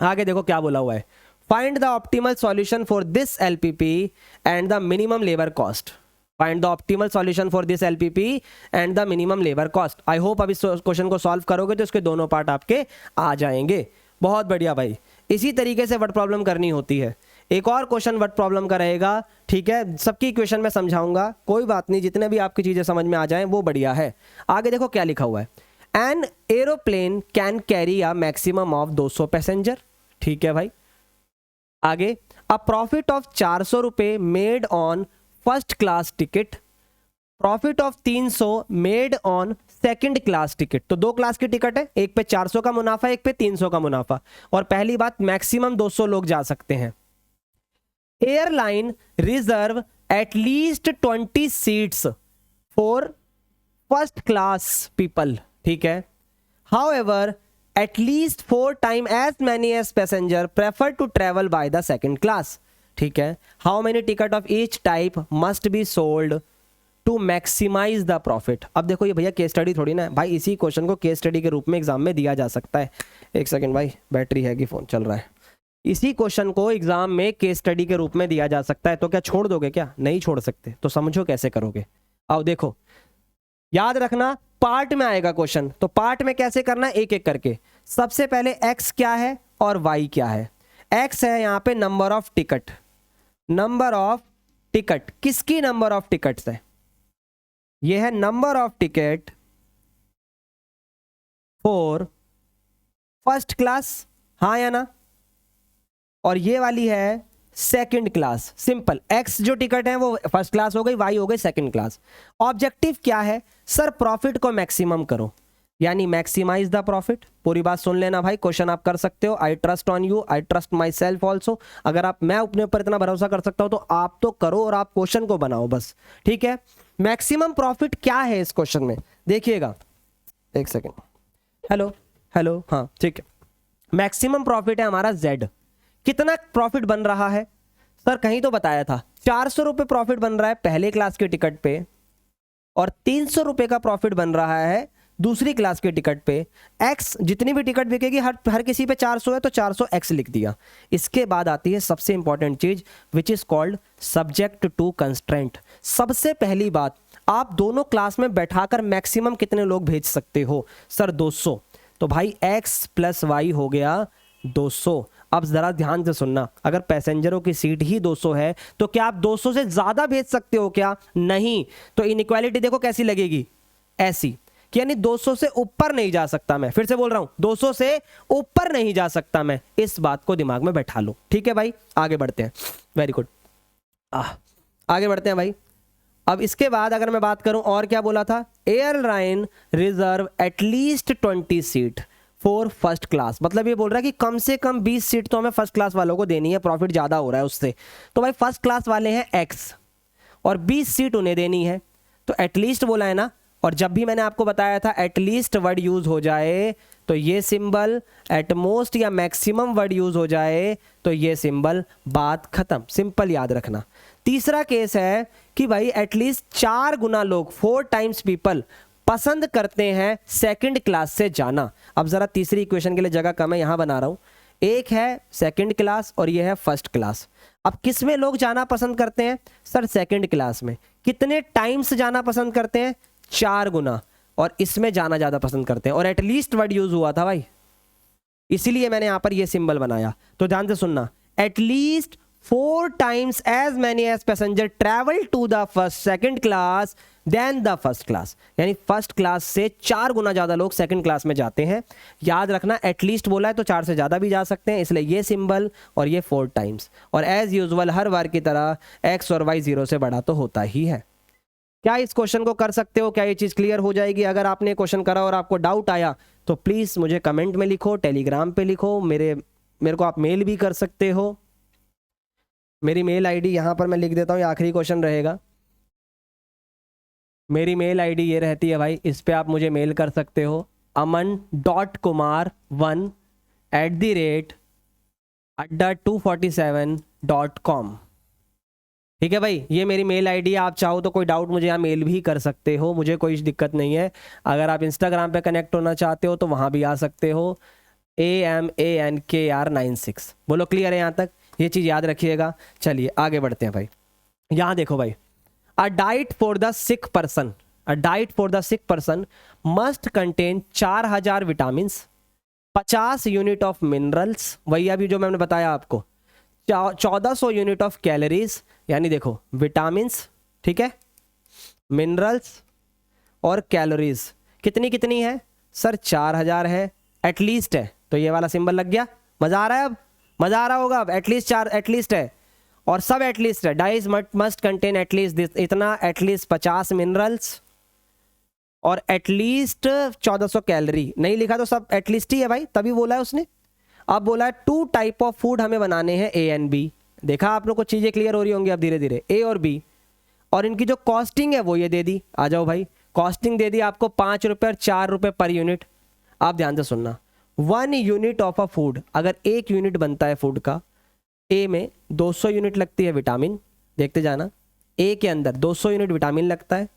आगे देखो क्या बोला हुआ है, find the optimal solution for this LPP and the minimum labour cost. Find the optimal solution for this LPP and the minimum labour cost. I hope अब इस क्वेश्चन को सॉल्व करोगे तो इसके दोनों पार्ट आपके आ जाएंगे। बहुत बढ़िया भाई, इसी तरीके से वर्ड प्रॉब्लम करनी होती है। एक और क्वेश्चन वर्ड प्रॉब्लम का रहेगा, ठीक है, सबकी इक्वेशन मैं समझाऊंगा, कोई बात नहीं, जितने भी आपकी चीजें समझ में आ जाएं वो बढ़िया है। आगे देखो क्या लिखा हुआ है, an aeroplane can carry a maximum of 200 passenger, ठीक है भाई। आगे अ प्रॉफिट ऑफ 400 रुपए made on first class ticket, profit of 300 made on second class ticket. तो 2 क्लास की टिकट है, एक पे 400 का मुनाफा, एक पे 300 का मुनाफा। और पहली बात, मैक्सिमम 200 लोग जा सकते हैं। Airline reserve at least 20 seats for first class people, ठीक है। However at least 4 time as many as passenger prefer to travel by the second class, ठीक है। How many ticket of each type must be sold to maximise the profit. अब देखो ये भैया case study थोड़ी ना है भाई, इसी क्वेश्चन को केस स्टडी के रूप में एग्जाम में दिया जा सकता है। एक सेकंड भाई, बैटरी है कि फोन चल रहा है। इसी क्वेश्चन को एग्जाम में केस स्टडी के रूप में दिया जा सकता है, तो क्या छोड़ दोगे, क्या नहीं छोड़ सकते, तो समझो कैसे करोगे। आओ देखो, याद रखना पार्ट में आएगा क्वेश्चन, तो पार्ट में कैसे करना है एक एक करके। सबसे पहले x क्या है और y क्या है। x है यहां पे number of ticket, number of ticket, किसकी नंबर ऑफ टिकट्स है, ये है number of ticket for first class, हाँ या ना, और ये वाली है सेकंड क्लास। सिंपल, x जो टिकट है वो फर्स्ट क्लास हो गई, y हो गई सेकंड क्लास। ऑब्जेक्टिव क्या है, सर प्रॉफिट को मैक्सिमम करो, यानी मैक्सिमाइज द प्रॉफिट। पूरी बात सुन लेना भाई, क्वेश्चन आप कर सकते हो। I trust on you, I trust my self also. अगर आप, मैं अपने ऊपर इतना भरोसा कर सकता हूं तो आप तो करो और आप क्वेश्चन को बनाओ बस, ठीक है। मैक्सिमम प्रॉफिट क्या है इस क्वेश्चन में, देखिएगा, एक सेकेंड, हेलो हेलो, हाँ ठीक है। मैक्सिमम प्रॉफिट है हमारा z। कितना प्रॉफिट बन रहा है, सर कहीं तो बताया था 400 रुपए प्रॉफिट बन रहा है पहले क्लास के टिकट पे, और 300 रुपए का प्रॉफिट बन रहा है दूसरी क्लास के टिकट पे। x जितनी भी टिकट बिकेगी हर किसी पे 400 है तो 400x लिख दिया। इसके बाद आती है सबसे इंपॉर्टेंट चीज which is called subject to constraint. सबसे पहली बात, आप दोनों क्लास में बैठाकर मैक्सिमम कितने लोग भेज सकते हो, सर 200। तो भाई x प्लस y हो गया 200। अब जरा ध्यान से सुनना, अगर पैसेंजरों की सीट ही 200 है तो क्या आप 200 से ज्यादा भेज सकते हो क्या, नहीं। तो इनइक्वालिटी देखो कैसी लगेगी, ऐसी, यानी 200 से ऊपर नहीं जा सकता मैं। फिर से बोल रहा हूं, 200 से ऊपर नहीं जा सकता मैं, इस बात को दिमाग में बैठा लो, ठीक है भाई। आगे बढ़ते हैं, वेरी गुड, आगे बढ़ते हैं भाई। अब इसके बाद अगर मैं बात करूं और क्या बोला था, airline reserve at least 20 seat for first class, मतलब ये बोल रहा है कि कम से कम 20 सीट तो हमें फर्स्ट क्लास वालों को देनी है, प्रॉफिट ज्यादा हो रहा है उससे। तो भाई फर्स्ट क्लास वाले हैं x और 20 सीट उन्हें देनी है। तो एटलीस्ट बोला है ना, और जब भी मैंने आपको बताया था एटलीस्ट वर्ड यूज हो जाए तो ये सिंबल, एटमोस्ट या मैक्सिमम वर्ड यूज हो जाए तो ये सिंबल, बात खत्म। सिंपल याद रखना। तीसरा केस है कि भाई एटलीस्ट 4 गुना लोग, 4 टाइम्स पीपल पसंद करते हैं सेकंड क्लास से जाना। अब जरा तीसरी इक्वेशन के लिए जगह कम है, यहां बना रहा हूं। एक है सेकंड क्लास और ये है फर्स्ट क्लास। अब किस में लोग जाना पसंद करते हैं सर? सेकंड क्लास में। कितने टाइम्स जाना पसंद करते हैं? 4 गुना। और इसमें जाना ज्यादा पसंद करते हैं, और एटलीस्ट वर्ड यूज हुआ था भाई, इसीलिए मैंने यहां पर ये सिंबल बनाया। तो ध्यान से सुनना, at least 4 times as many as passenger travel to the first second class then the first class, यानी फर्स्ट क्लास से 4 गुना ज्यादा लोग सेकंड क्लास में जाते हैं। याद रखना, एटलीस्ट बोला है तो 4 से ज्यादा भी जा सकते हैं, इसलिए ये सिंबल और ये 4 टाइम्स। और एज यूजुअल हर बार की तरह एक्स और वाई 0 से बड़ा तो होता ही है। क्या इस क्वेश्चन को कर सकते हो? क्या ये चीज क्लियर हो जाएगी? अगर आपने क्वेश्चन करा और आपको डाउट आया तो प्लीज मुझे कमेंट में लिखो, टेलीग्राम पे लिखो, मेरे को आप मेल भी कर सकते हो। मेरी मेल आईडी यहां पर मैं लिख देता हूं, ये आखिरी क्वेश्चन रहेगा। मेरी मेल आईडी ये रहती है भाई, इस पे आप मुझे मेल कर सकते हो, aman.kumar1@247.com। ठीक है भाई, ये मेरी मेल आईडी है। आप चाहो तो कोई डाउट मुझे यहाँ मेल भी कर सकते हो, मुझे कोई दिक्कत नहीं है। अगर आप इंस्टाग्राम पे कनेक्ट होना चाहते हो तो वहां भी आ सकते हो, AMANKR96। बोलो क्लियर है यहाँ तक? ये चीज याद रखिएगा। चलिए आगे बढ़ते हैं भाई। यहाँ देखो भाई, a diet for the sick person, a diet for the sick person must contain 4000 vitamin, 50 unit of minerals, वही अभी जो मैंने बताया आपको, 1400 यूनिट ऑफ कैलोरीज, यानी देखो विटामिन्स, ठीक है, मिनरल्स और कैलोरीज कितनी कितनी है सर? 4000 है, एटलीस्ट है, तो ये वाला सिंबल लग गया। मजा आ रहा है? अब मजा आ रहा होगा। अब एटलीस्ट 4 एटलीस्ट है और सब एटलीस्ट है। Diet must contain at least this, इतना, एटलीस्ट 50 मिनरल्स और एटलीस्ट 1400 कैलोरी। नहीं लिखा तो सब एटलीस्ट ही है भाई, तभी बोला है उसने। अब बोला है 2 टाइप ऑफ फूड हमें बनाने हैं, A एंड B। देखा आप लोग को चीजें क्लियर हो रही होंगी अब धीरे धीरे, A और B। और इनकी जो कॉस्टिंग है वो ये दे दी। आ जाओ भाई, कॉस्टिंग दे दी आपको 5 रुपए और 4 रुपए पर यूनिट। आप ध्यान से सुनना, 1 यूनिट ऑफ अ फूड, अगर 1 यूनिट बनता है फूड का, A में 200 यूनिट लगती है विटामिन, देखते जाना, A के अंदर 200 यूनिट विटामिन लगता है,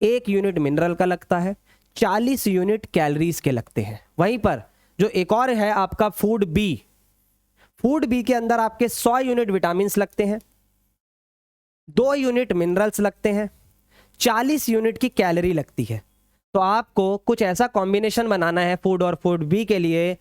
1 यूनिट मिनरल का लगता है, 40 यूनिट कैलोरीज के लगते हैं। वहीं पर जो एक और है आपका फूड बी, फूड बी के अंदर आपके 100 यूनिट विटामिन लगते हैं, 2 यूनिट मिनरल्स लगते हैं, 40 यूनिट की कैलोरी लगती है। तो आपको कुछ ऐसा कॉम्बिनेशन बनाना है फूड और फूड बी के लिए,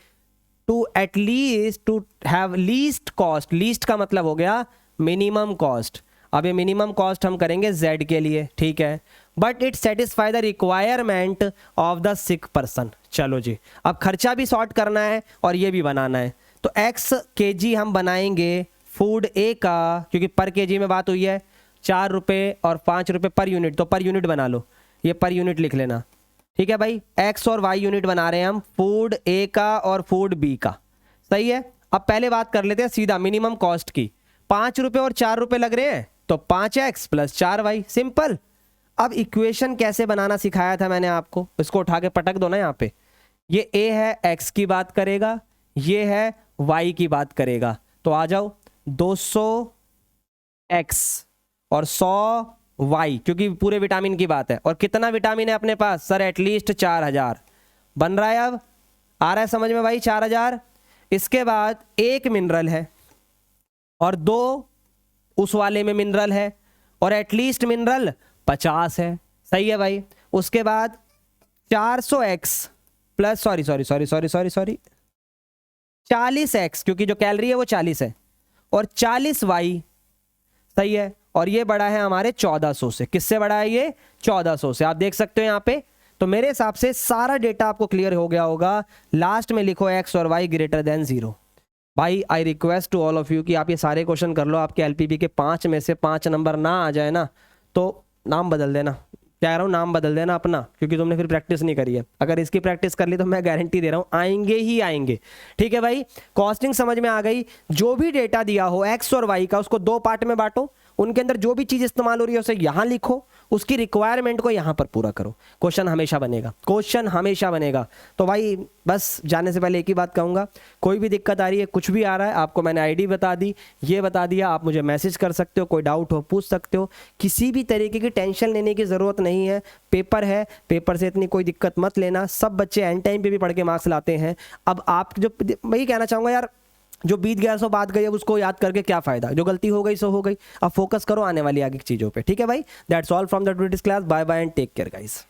to at least to have least cost. Least का मतलब हो गया मिनिमम कॉस्ट। अब ये मिनिमम कॉस्ट हम करेंगे Z के लिए, ठीक है, but it satisfy the requirement of the sick person. चलो जी, अब खर्चा भी सॉर्ट करना है और ये भी बनाना है। तो x kg हम बनाएंगे फूड A का, क्योंकि पर kg में बात हुई है, 4 रुपये और 5 रुपये पर यूनिट, तो पर यूनिट बना लो, ये पर यूनिट लिख लेना। ठीक है भाई, x और y यूनिट बना रहे हैं हम, फूड A का और फूड B का। सही है। अब पहले बात कर लेते हैं सीधा मिनिमम कॉस्ट की। 5 रुपये और 4 रुपये लग रहे हैं, तो 5x प्लस 4y, सिंपल। अब इक्वेशन कैसे बनाना सिखाया था मैंने आपको, इसको उठा के पटक दो ना यहाँ पे। ये A है, x की बात करेगा, ये है y की बात करेगा। तो आ जाओ, 200x और 100y, क्योंकि पूरे विटामिन की बात है। और कितना विटामिन है अपने पास सर? एटलीस्ट 4000 बन रहा है। अब आ रहा है समझ में भाई? 4000। इसके बाद 1 मिनरल है और 2 उस वाले में मिनरल है, और एटलीस्ट मिनरल 50 है। सही है भाई। उसके बाद 400x प्लस 40x, क्योंकि जो कैलोरी है वो 40 है, और 40y। सही है। और ये बड़ा है हमारे 1400 से। किससे बड़ा है ये? 1400 से। आप देख सकते हो यहाँ पे। तो मेरे हिसाब से सारा डेटा आपको क्लियर हो गया होगा। लास्ट में लिखो x और y ग्रेटर देन 0। भाई I request to all of you कि आप ये सारे क्वेश्चन कर लो। आपके एलपीबी के 5 में से 5 नंबर ना आ जाए ना, तो नाम बदल देना। कह रहा हूँ नाम बदल देना अपना, क्योंकि तुमने फिर प्रैक्टिस नहीं करी है। अगर इसकी प्रैक्टिस कर ली तो मैं गारंटी दे रहा हूँ आएंगे ही आएंगे। ठीक है भाई, कॉस्टिंग समझ में आ गई। जो भी डेटा दिया हो एक्स और वाई का, उसको 2 पार्ट में बांटो। उनके अंदर जो भी चीज़ इस्तेमाल हो रही है उसे यहाँ लिखो, उसकी रिक्वायरमेंट को यहाँ पर पूरा करो। क्वेश्चन हमेशा बनेगा, क्वेश्चन हमेशा बनेगा। तो भाई बस जाने से पहले एक ही बात कहूँगा, कोई भी दिक्कत आ रही है, कुछ भी आ रहा है, आपको मैंने आईडी बता दी, ये बता दिया, आप मुझे मैसेज कर सकते हो, कोई डाउट हो पूछ सकते हो, किसी भी तरीके की टेंशन लेने की ज़रूरत नहीं है। पेपर है, पेपर से इतनी कोई दिक्कत मत लेना, सब बच्चे एंड टाइम पे भी पढ़ के मार्क्स लाते हैं। अब आप जो, वही कहना चाहूँगा यार, जो बीत गया सो बात गई, अब उसको याद करके क्या फ़ायदा, जो गलती हो गई सो हो गई, अब फोकस करो आने वाली आगे की चीज़ों पे। ठीक है भाई, that's all from the today's class, bye bye and take care guys.